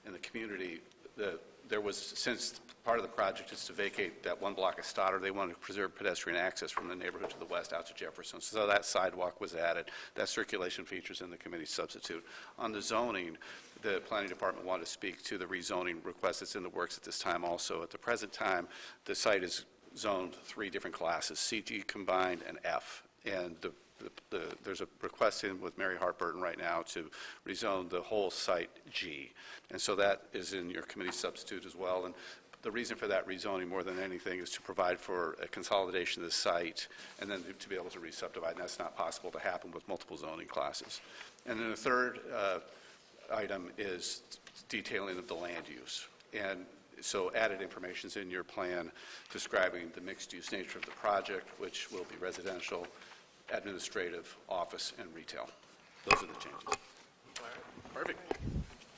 and the community, there was, since part of the project is to vacate that 1 block of Stoddard, they wanted to preserve pedestrian access from the neighborhood to the west out to Jefferson. So that sidewalk was added. That circulation features in the committee substitute. On the zoning, the planning department wanted to speak to the rezoning request that's in the works at this time also. At the present time, the site is zoned 3 different classes, CG combined and F. And there's a request in with Mary Hartburton right now to rezone the whole site G. And so that is in your committee substitute as well. And the reason for that rezoning more than anything is to provide for a consolidation of the site and then to be able to re-subdivide. And that's not possible to happen with multiple zoning classes. And then the third item is detailing of the land use. And so added information is in your plan describing the mixed-use nature of the project, which will be residential, administrative, office, and retail. Those are the changes. Perfect.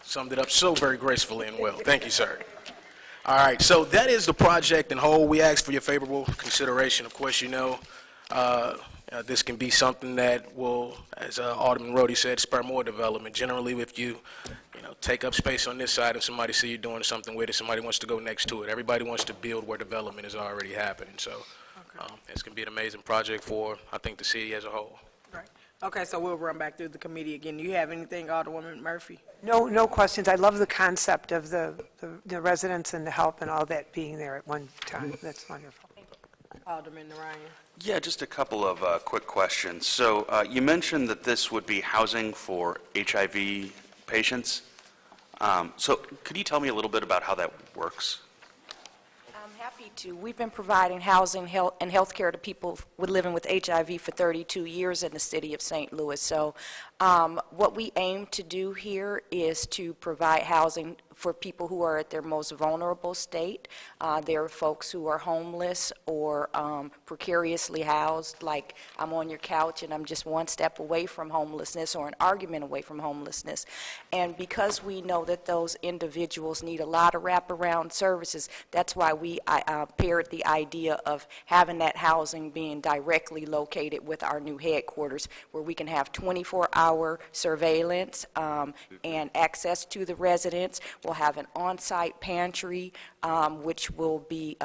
Summed it up so very gracefully and well. Thank you, sir. All right, so that is the project in whole. We ask for your favorable consideration. Of course, you know, this can be something that will, as Alderman Roddy said, spur more development. Generally, if you take up space on this side, if somebody see you doing something with it, somebody wants to go next to it. Everybody wants to build where development is already happening. So it's going to be an amazing project for, I think, the city as a whole. Right. Okay, so we'll run back through the committee again. Do you have anything, Alderwoman Murphy? No questions. I love the concept of the residents and the help and all that being there at one time. That's wonderful. Alderman Ryan. Yeah, just a couple of quick questions. So you mentioned that this would be housing for HIV patients. So could you tell me a little bit about how that works? I'm happy to. We've been providing housing and health care to people living with HIV for 32 years in the city of St. Louis. So what we aim to do here is to provide housing for people who are at their most vulnerable state. There are folks who are homeless or precariously housed, like I'm on your couch and I'm just one step away from homelessness or an argument away from homelessness. And because we know that those individuals need a lot of wraparound services, that's why we paired the idea of having that housing being directly located with our new headquarters, where we can have 24-hour surveillance and access to the residents. We'll have an on-site pantry, which will be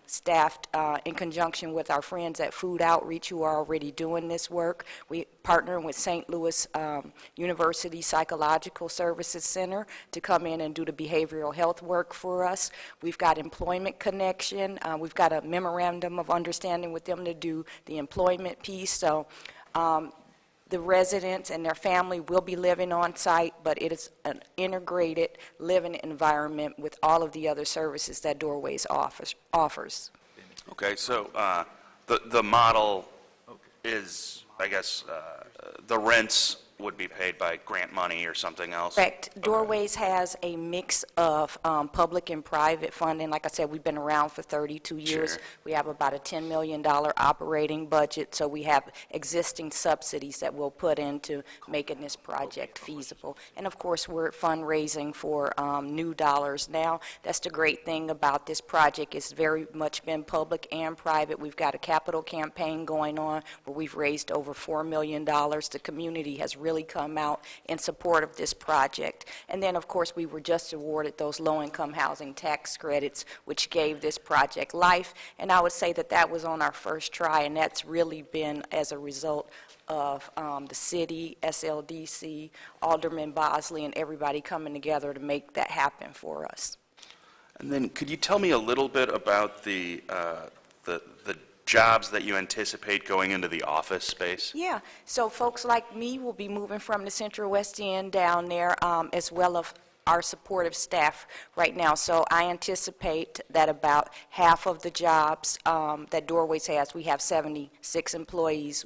staffed in conjunction with our friends at Food Outreach who are already doing this work. We partner with St. Louis University Psychological Services Center to come in and do the behavioral health work for us. We've got employment connection. We've got a memorandum of understanding with them to do the employment piece. So the residents and their family will be living on site, but it is an integrated living environment with all of the other services that Doorways offers. Okay, so the model is, I guess, the rents would be paid by grant money or something else? Correct. Doorways has a mix of public and private funding. Like I said, we've been around for 32 years. Sure. We have about a $10 million operating budget, so we have existing subsidies that we'll put into making this project feasible. And of course, we're fundraising for new dollars now. That's the great thing about this project. It's very much been public and private. We've got a capital campaign going on where we've raised over $4 million. The community has really come out in support of this project. And then, of course, we were just awarded those low-income housing tax credits, which gave this project life. And I would say that that was on our first try, and that's really been as a result of the city, SLDC, Alderman Bosley, and everybody coming together to make that happen for us. And then could you tell me a little bit about the jobs that you anticipate going into the office space? Yeah, so folks like me will be moving from the Central West End down there, as well as our supportive staff right now. So I anticipate that about half of the jobs that Doorways has, we have 76 employees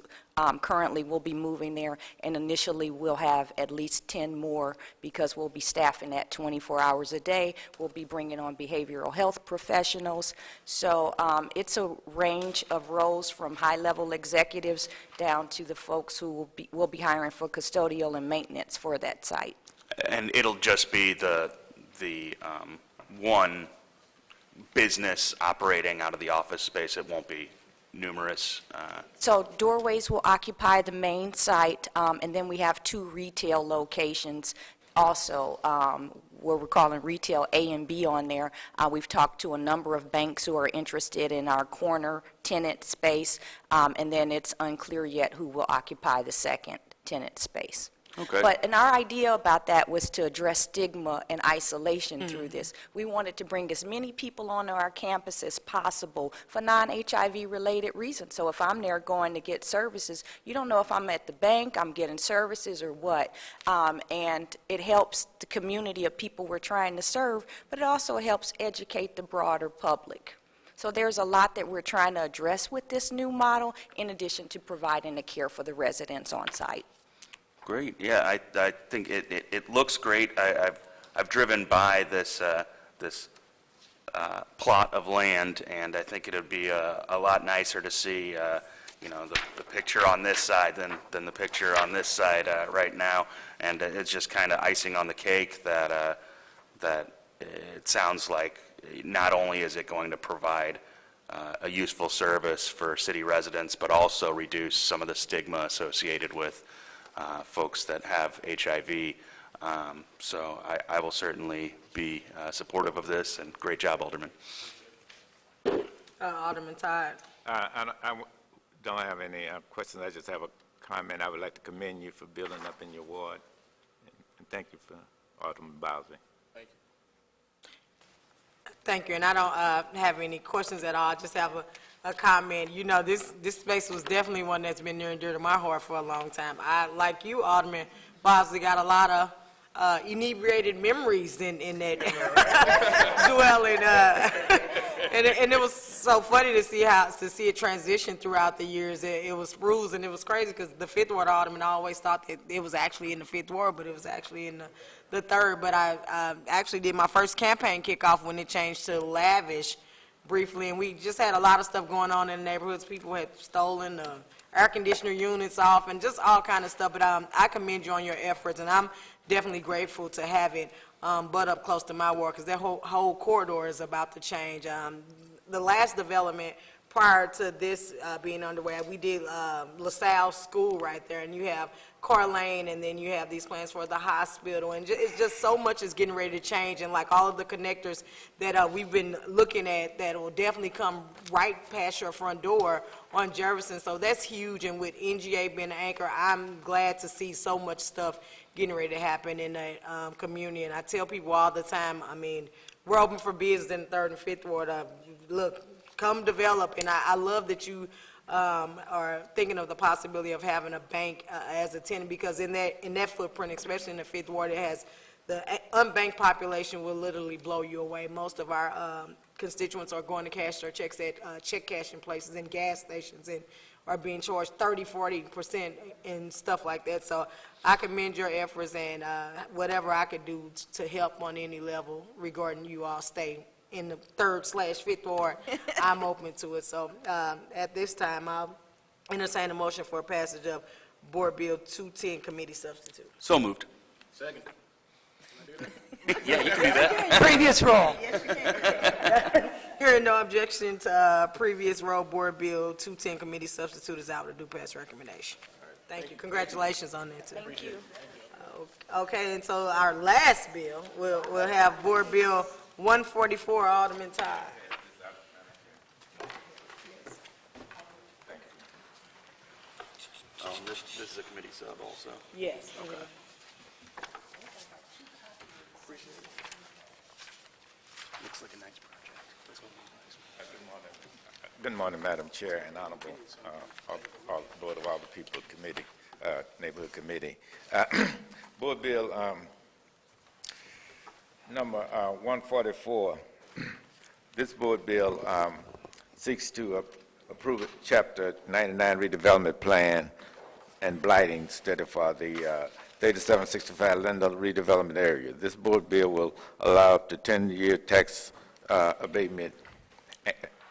currently, will be moving there, and initially we'll have at least 10 more because we'll be staffing that 24 hours a day. We'll be bringing on behavioral health professionals. So it's a range of roles from high-level executives down to the folks who will be hiring for custodial and maintenance for that site. And it'll just be the one business operating out of the office space. It won't be numerous. So Doorways will occupy the main site, and then we have 2 retail locations also, where we're calling retail A and B on there. We've talked to a number of banks who are interested in our corner tenant space, and then it's unclear yet who will occupy the second tenant space. Okay. But and our idea about that was to address stigma and isolation through this. We wanted to bring as many people onto our campus as possible for non-HIV related reasons. So if I'm there going to get services, you don't know if I'm at the bank, I'm getting services or what. And it helps the community of people we're trying to serve, but it also helps educate the broader public. So there's a lot that we're trying to address with this new model, in addition to providing the care for the residents on site. Great. Yeah, I think it looks great. I've driven by this plot of land, and I think it would be a lot nicer to see you know, the picture on this side than the picture on this side right now. And it's just kind of icing on the cake that it sounds like not only is it going to provide a useful service for city residents, but also reduce some of the stigma associated with folks that have HIV. So I will certainly be supportive of this, and great job, Alderman. Alderman Todd. I don't have any questions. I just have a comment. I would like to commend you for building up in your ward, and thank you for Alderman Bowsley. Thank you. Thank you, and I don't have any questions at all. I just have a comment. You know, this space was definitely one that's been near and dear to my heart for a long time. I, like you, Alderman Bosley, got a lot of inebriated memories in that dwelling. And it was so funny to see it transition throughout the years. It was rules, and it was crazy because the Fifth Ward Alderman always thought that it was actually in the Fifth Ward, but it was actually in the Third. But I actually did my first campaign kickoff when it changed to Lavish briefly, and we just had a lot of stuff going on in the neighborhoods. People had stolen air conditioner units off and just all kind of stuff. But I commend you on your efforts, and I'm definitely grateful to have it butt up close to my ward, because that whole corridor is about to change. The last development prior to this being underway, we did LaSalle School right there, and you have Car Lane, and then you have these plans for the hospital, and it's just so much is getting ready to change, and like all of the connectors that we've been looking at that will definitely come right past your front door on Jefferson, so that's huge, and with NGA being an anchor, I'm glad to see so much stuff getting ready to happen in the community, and I tell people all the time, I mean, we're open for business in the 3rd and 5th Ward. Look, come develop, and I love that you are thinking of the possibility of having a bank as a tenant, because in that footprint, especially in the 5th Ward, it has the unbanked population will literally blow you away. Most of our constituents are going to cash their checks at check cashing places and gas stations, and are being charged 30–40% and stuff like that. So I commend your efforts, and whatever I could do to help on any level regarding you all stay in the 3rd/5th Ward, I'm open to it. So at this time, I'll entertain a motion for passage of Board Bill 210 committee substitute. So moved. Second. Yeah, you can do that. Previous roll. Hearing no objection to previous roll, Board Bill 210 committee substitute is out with a due pass recommendation. Thank you. Congratulations on that, too. Thank you. Okay, and so our last bill, we'll have Board Bill 144, Alderman Todd. This is a committee sub also. Yes. Okay. Looks like a nice project. Good morning, Madam Chair and Honorable Board of Alder People Committee, Neighborhood Committee. Board Bill number 144. This board bill seeks to approve Chapter 99 Redevelopment Plan and Blighting study for the 3765 Lindell Redevelopment Area. This board bill will allow up to 10-year tax abatement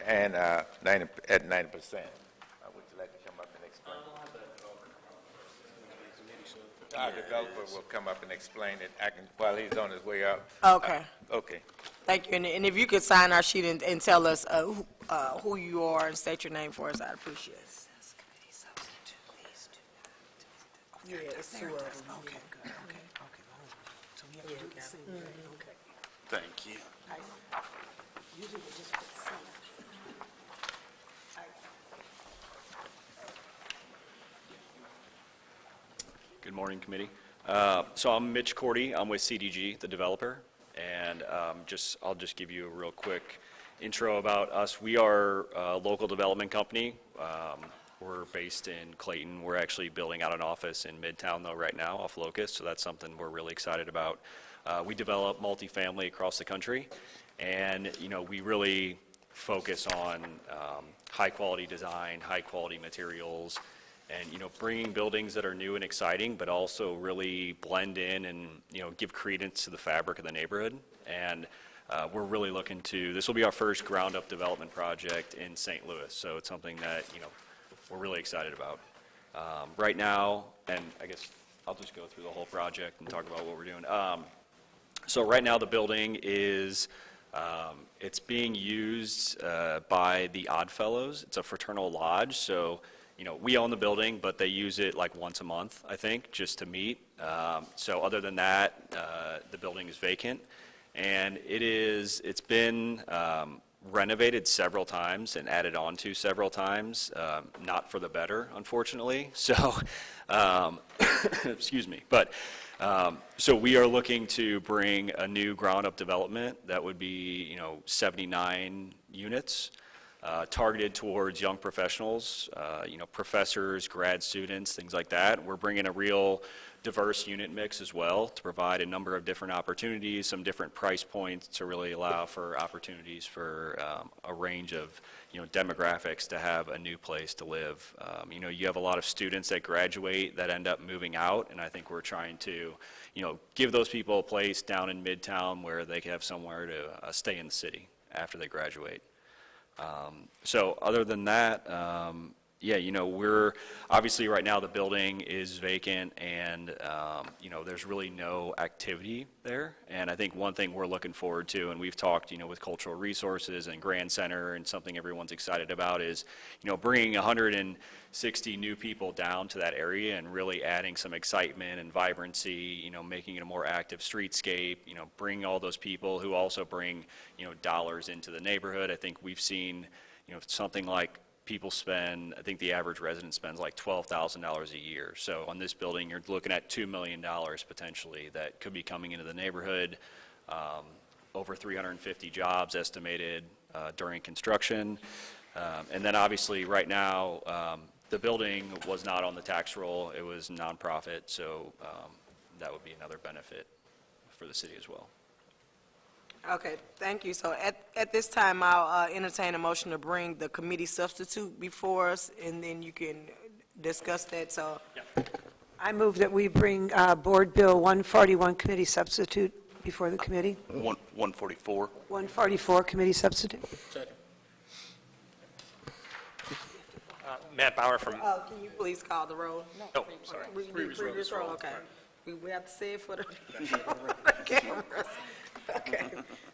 and at 90%. Would you like to come up and explain? Our developer will come up and explain it while he's on his way up. Okay. Okay. Thank you. And if you could sign our sheet and tell us who you are and state your name for us, I'd appreciate it. Yeah, it's 2 of them. Okay. So we have to do the same thing. Okay. Thank you. Usually we just put some. Good morning, committee. So I'm Mitch Cordy. I'm with CDG, the developer, and I'll just give you a real quick intro about us. We are a local development company. We're based in Clayton. We're actually building out an office in Midtown, though, right now, off Locust, so that's something we're really excited about. We develop multifamily across the country, and, we really focus on high-quality design, high-quality materials, and, bringing buildings that are new and exciting, but also really blend in and, give credence to the fabric of the neighborhood. And we're really looking to, this will be our first ground-up development project in St. Louis, so it's something that, we're really excited about. Right now, and I guess I'll just go through the whole project and talk about what we're doing. So right now the building is, it's being used by the Oddfellows. It's a fraternal lodge, so we own the building, but they use it like once a month, I think, just to meet. So other than that, the building is vacant, and it's been renovated several times and added on to several times, not for the better, unfortunately. So, excuse me, but so we are looking to bring a new ground-up development that would be, 79 units, targeted towards young professionals, professors, grad students, things like that. We're bringing a real diverse unit mix as well, to provide a number of different opportunities, some different price points to really allow for opportunities for a range of, demographics to have a new place to live. You have a lot of students that graduate that end up moving out, and I think we're trying to, give those people a place down in Midtown where they can have somewhere to stay in the city after they graduate. So other than that, we're, obviously right now the building is vacant and, there's really no activity there. And I think one thing we're looking forward to, and we've talked, with Cultural Resources and Grand Center, and something everyone's excited about is, bringing 160 new people down to that area and really adding some excitement and vibrancy, making it a more active streetscape, bringing all those people who also bring, dollars into the neighborhood. I think we've seen, something like people spend, I think the average resident spends like $12,000 a year. So on this building, you're looking at $2 million potentially that could be coming into the neighborhood. Over 350 jobs estimated during construction. And then obviously right now, the building was not on the tax roll. It was nonprofit, so that would be another benefit for the city as well. Okay, thank you. So at this time, I'll entertain a motion to bring the committee substitute before us, and then you can discuss that. So, I move that we bring Board Bill 141 committee substitute before the committee. 144. 144 committee substitute. Second. Matt Bauer from, can you please call the roll? oh, sorry. Previous roll, okay. We have to say it for the cameras. Okay,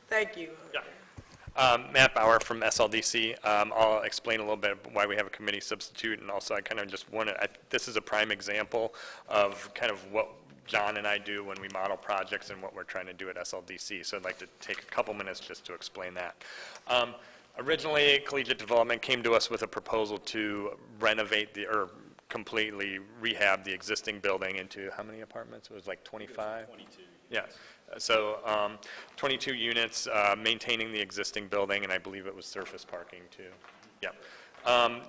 thank you. Matt Bauer from SLDC. I'll explain a little bit why we have a committee substitute, and also I kind of just want to, this is a prime example of kind of what John and I do when we model projects and what we're trying to do at SLDC. So I'd like to take a couple minutes just to explain that. Originally, Collegiate Development came to us with a proposal to renovate or completely rehab the existing building into how many apartments? It was like 25? 22. Yeah. So 22 units, maintaining the existing building, and I believe it was surface parking too. Yeah.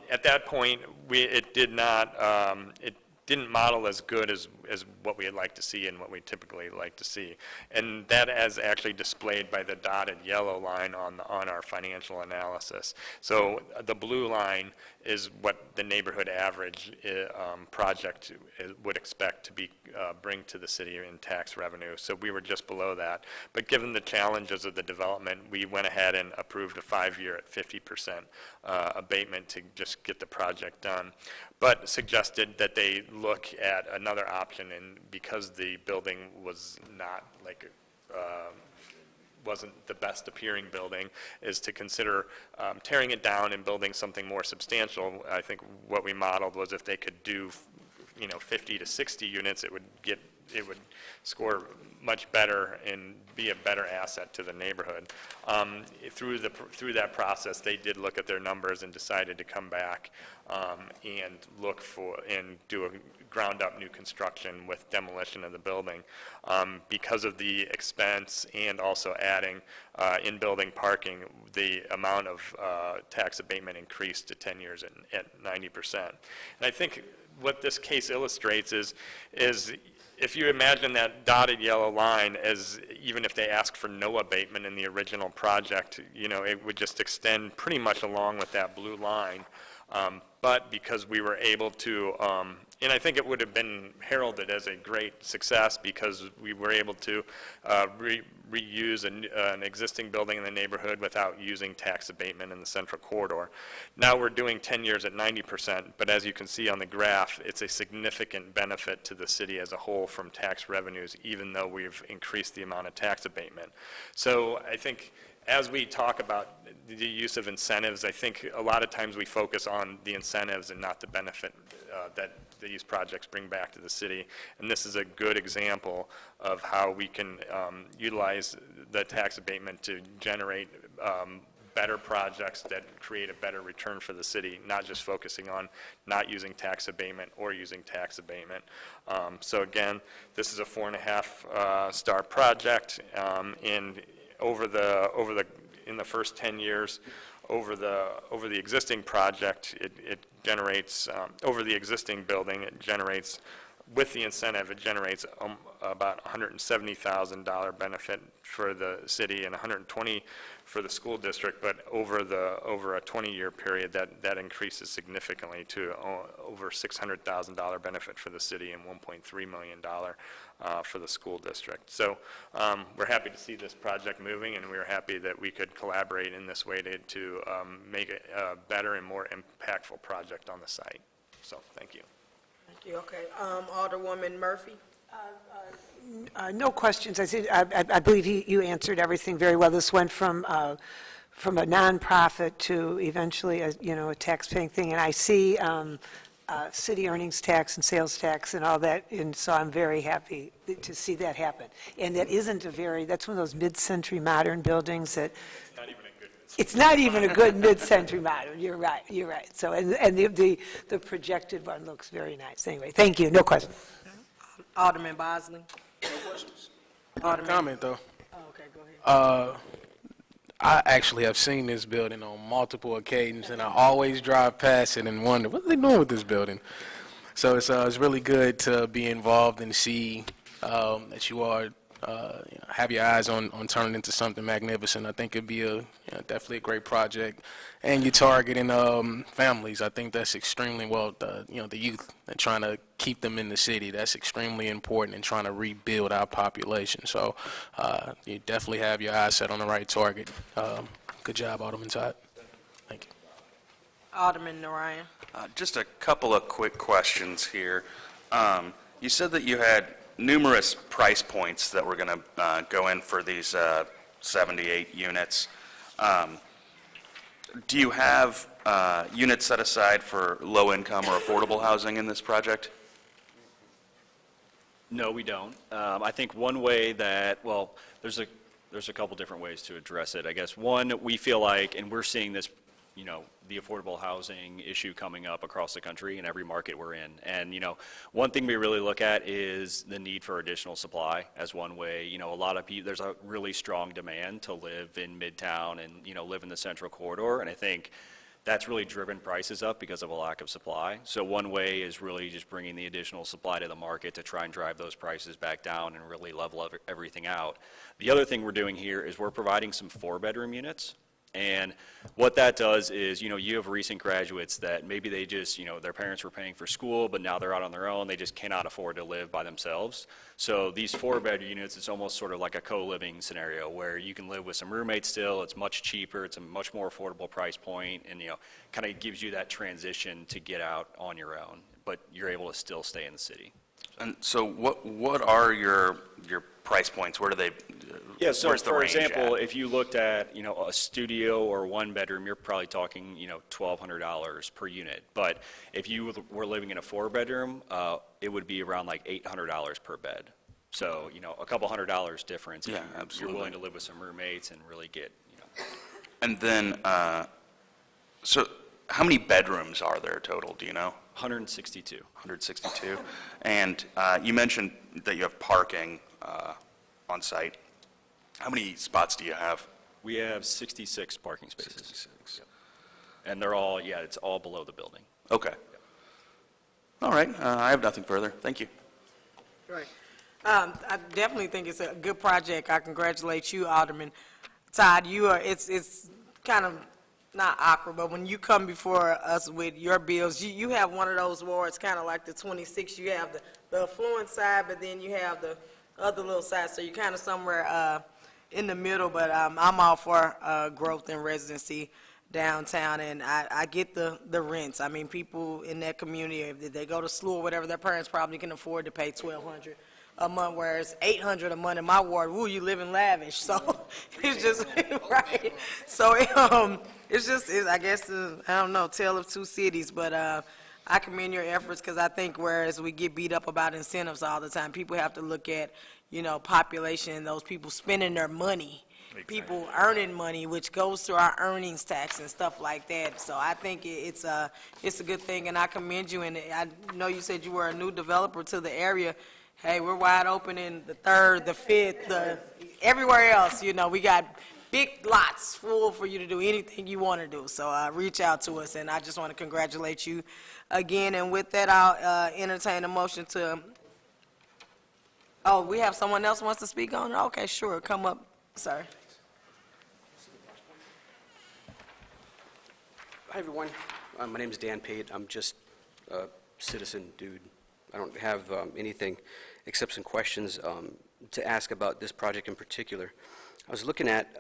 At that point, it didn't model as good as what we'd like to see and what we typically like to see. And that is actually displayed by the dotted yellow line on our financial analysis. So the blue line is what the neighborhood average project would expect to be bring to the city in tax revenue. So we were just below that. But given the challenges of the development, we went ahead and approved a 5-year at 50% abatement to just get the project done, but suggested that they look at another option, and because the building was not like wasn't the best appearing building, is to consider tearing it down and building something more substantial. I think what we modeled was if they could do 50 to 60 units, it would score much better and be a better asset to the neighborhood. Through that process, they did look at their numbers and decided to come back and look for and do a ground-up new construction with demolition of the building. Because of the expense and also adding in-building parking, the amount of tax abatement increased to 10 years at 90%. And I think what this case illustrates is if you imagine that dotted yellow line as even if they asked for no abatement in the original project, it would just extend pretty much along with that blue line. But because we were able to, and I think it would have been heralded as a great success because we were able to reuse an existing building in the neighborhood without using tax abatement in the central corridor. Now we're doing 10 years at 90%, but as you can see on the graph, it's a significant benefit to the city as a whole from tax revenues, even though we've increased the amount of tax abatement. So I think as we talk about the use of incentives, I think a lot of times we focus on the incentives and not the benefit that these projects bring back to the city. And this is a good example of how we can utilize the tax abatement to generate better projects that create a better return for the city, not just focusing on not using tax abatement or using tax abatement. So again, this is a 4.5 star project, and in the first 10 years, over the existing project, it generates over the existing building, it generates with the incentive, it generates about $170,000 benefit for the city and $120,000 for the school district, but over a 20-year period, that increases significantly to over $600,000 benefit for the city and $1.3 million for the school district. So we're happy to see this project moving, and we're happy that we could collaborate in this way to make it a better and more impactful project on the site. So thank you. Thank you. Okay. Alderwoman Murphy? No questions. I believe you answered everything very well. This went from a nonprofit to eventually a tax-paying thing, and I see city earnings tax and sales tax and all that, and so I'm very happy to see that happen. And that's one of those mid-century modern buildings that. It's not even a good mid-century modern. You're right. So, and the projected one looks very nice. Anyway, thank you. No questions. Alderman Bosley? No questions. Alderman. Comment, though. Oh, okay, go ahead. I actually have seen this building on multiple occasions, and I always drive past it and wonder, what are they doing with this building? So it's really good to be involved and see that you are have your eyes on turning into something magnificent. I think it'd be definitely a great project, and you're targeting families. I think that's extremely well. The youth and trying to keep them in the city. That's extremely important in trying to rebuild our population. So you definitely have your eyes set on the right target. Good job, Alderman Todd. Thank you. Alderman Narayan? Just a couple of quick questions here. You said that you had numerous price points that were going to go in for these 78 units. Do you have units set aside for low-income or affordable housing in this project? No, we don't. I think one way that, well, there's a couple different ways to address it. I guess one, we feel like, and we're seeing this, the affordable housing issue coming up across the country in every market we're in. And, one thing we really look at is the need for additional supply as one way. A lot of people, there's a really strong demand to live in Midtown and, live in the Central Corridor. And I think that's really driven prices up because of a lack of supply. So one way is really just bringing the additional supply to the market to try and drive those prices back down and really level everything out. The other thing we're doing here is we're providing some 4-bedroom units. And what that does is, you have recent graduates that maybe they just, their parents were paying for school, but now they're out on their own. They just cannot afford to live by themselves. So these 4-bedroom units, it's almost sort of like a co-living scenario where you can live with some roommates still. It's much cheaper. It's a much more affordable price point, and, kind of gives you that transition to get out on your own, but you're able to still stay in the city. And so what are your price points? Where do they, yeah, so where's the for range example, at? if you looked at, a studio or 1-bedroom, you're probably talking, $1,200 per unit. But if you were living in a 4-bedroom, it would be around like $800 per bed. So, a couple $100 difference if you're willing to live with some roommates and really get, And then, so how many bedrooms are there total, do you know? 162. 162. And you mentioned that you have parking on site. How many spots do you have? We have 66 parking spaces. 66. Yep. And they're all, it's all below the building. Okay. Yep. All right. I have nothing further. Thank you. Right. I definitely think it's a good project. I congratulate you, Alderman Todd. It's kind of not awkward, but when you come before us with your bills, you have one of those wards, kind of like the 26. You have the affluent side, but then you have the other little side, so you're kind of somewhere in the middle, but I'm all for growth and residency downtown, and I get the rents. I mean, people in that community, if they go to school or whatever, their parents probably can afford to pay $1,200 a month, whereas $800 a month in my ward, woo, you live in lavish, so it's just, right, so it's just, I guess, I don't know, tale of two cities, but I commend your efforts, because I think whereas we get beat up about incentives all the time, people have to look at, population and those people spending their money, people earning money, which goes to our earnings tax and stuff like that. So I think it's a good thing, and I commend you. And I know you said you were a new developer to the area. Hey, we're wide open in the 3rd, the 5th, everywhere else. We got big lots full for you to do anything you want to do. So reach out to us, and I just want to congratulate you again. And with that, I'll entertain a motion to Oh, we have someone else wants to speak on it? Okay, sure, come up, sir. Hi, everyone. My name's Dan Pate. I'm just a citizen dude. I don't have anything except some questions to ask about this project in particular. I was looking at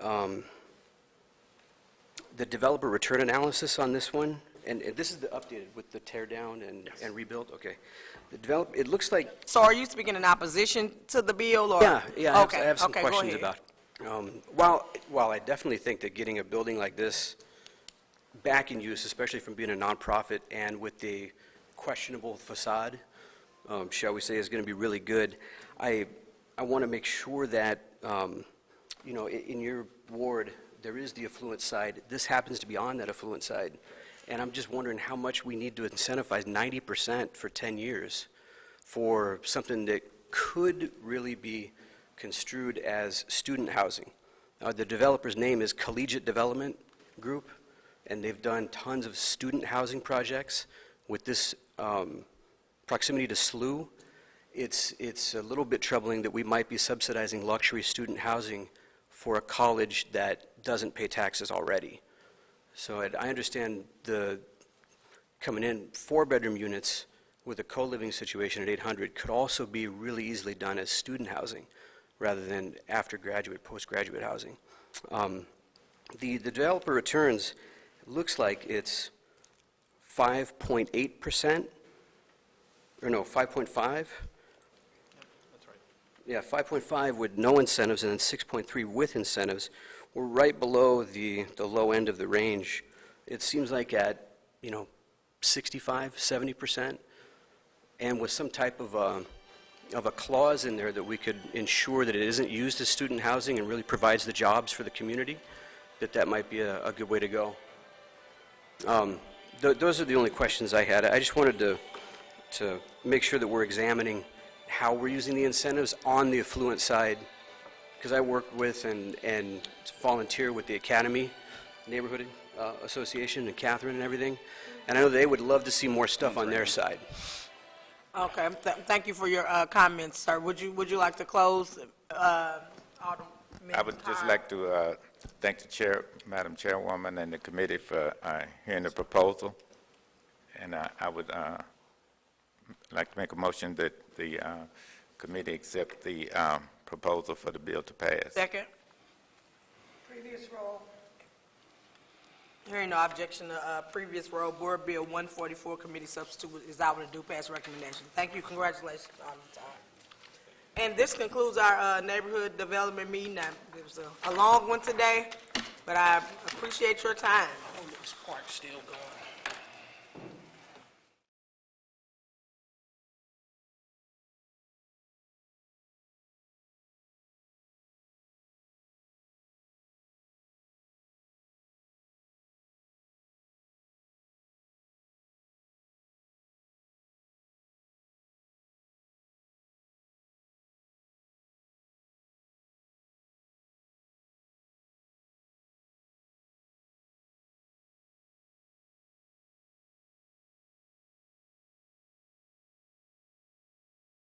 the developer return analysis on this one, and this is the updated with the tear down and rebuild. Okay. The it looks like. So are you speaking in opposition to the bill, or? Yeah. Okay, I have some okay, questions go ahead. about. While I definitely think that getting a building like this back in use, especially from being a nonprofit and with the questionable facade, shall we say, is going to be really good. I want to make sure that, you know, in your ward, there is the affluent side. This happens to be on that affluent side. And I'm just wondering how much we need to incentivize 90% for 10 years for something that could really be construed as student housing. The developer's name is Collegiate Development Group, and they've done tons of student housing projects with this proximity to SLU. It's a little bit troubling that we might be subsidizing luxury student housing for a college that doesn't pay taxes already. So I understand the coming in 4-bedroom units with a co-living situation at 800 could also be really easily done as student housing rather than after graduate, postgraduate housing. The developer returns, looks like it's 5.8%, or no, 5.5? Yeah, 5.5 with no incentives and then 6.3 with incentives. We're right below the low end of the range. It seems like at, you know, 65, 70%, and with some type of a clause in there that we could ensure that it isn't used as student housing and really provides the jobs for the community, that might be a good way to go. Those are the only questions I had. I just wanted to make sure that we're examining how we're using the incentives on the affluent side, because I work with and volunteer with the Academy Neighborhood Association and Catherine and everything, and I know they would love to see more stuff on their side. Okay, thank you for your comments, sir. Would you like to close? Alderman I would just Todd? like to thank the chair, Madam Chairwoman, and the committee for hearing the proposal. And I would like to make a motion that the committee accept the proposal for the bill to pass. Second. Previous roll. Hearing no objection to previous roll, Board Bill 144, committee substitute is out with a due pass recommendation. Thank you. Congratulations, Alderman Todd. And this concludes our neighborhood development meeting. Now, it was a long one today, but I appreciate your time. This park's still going.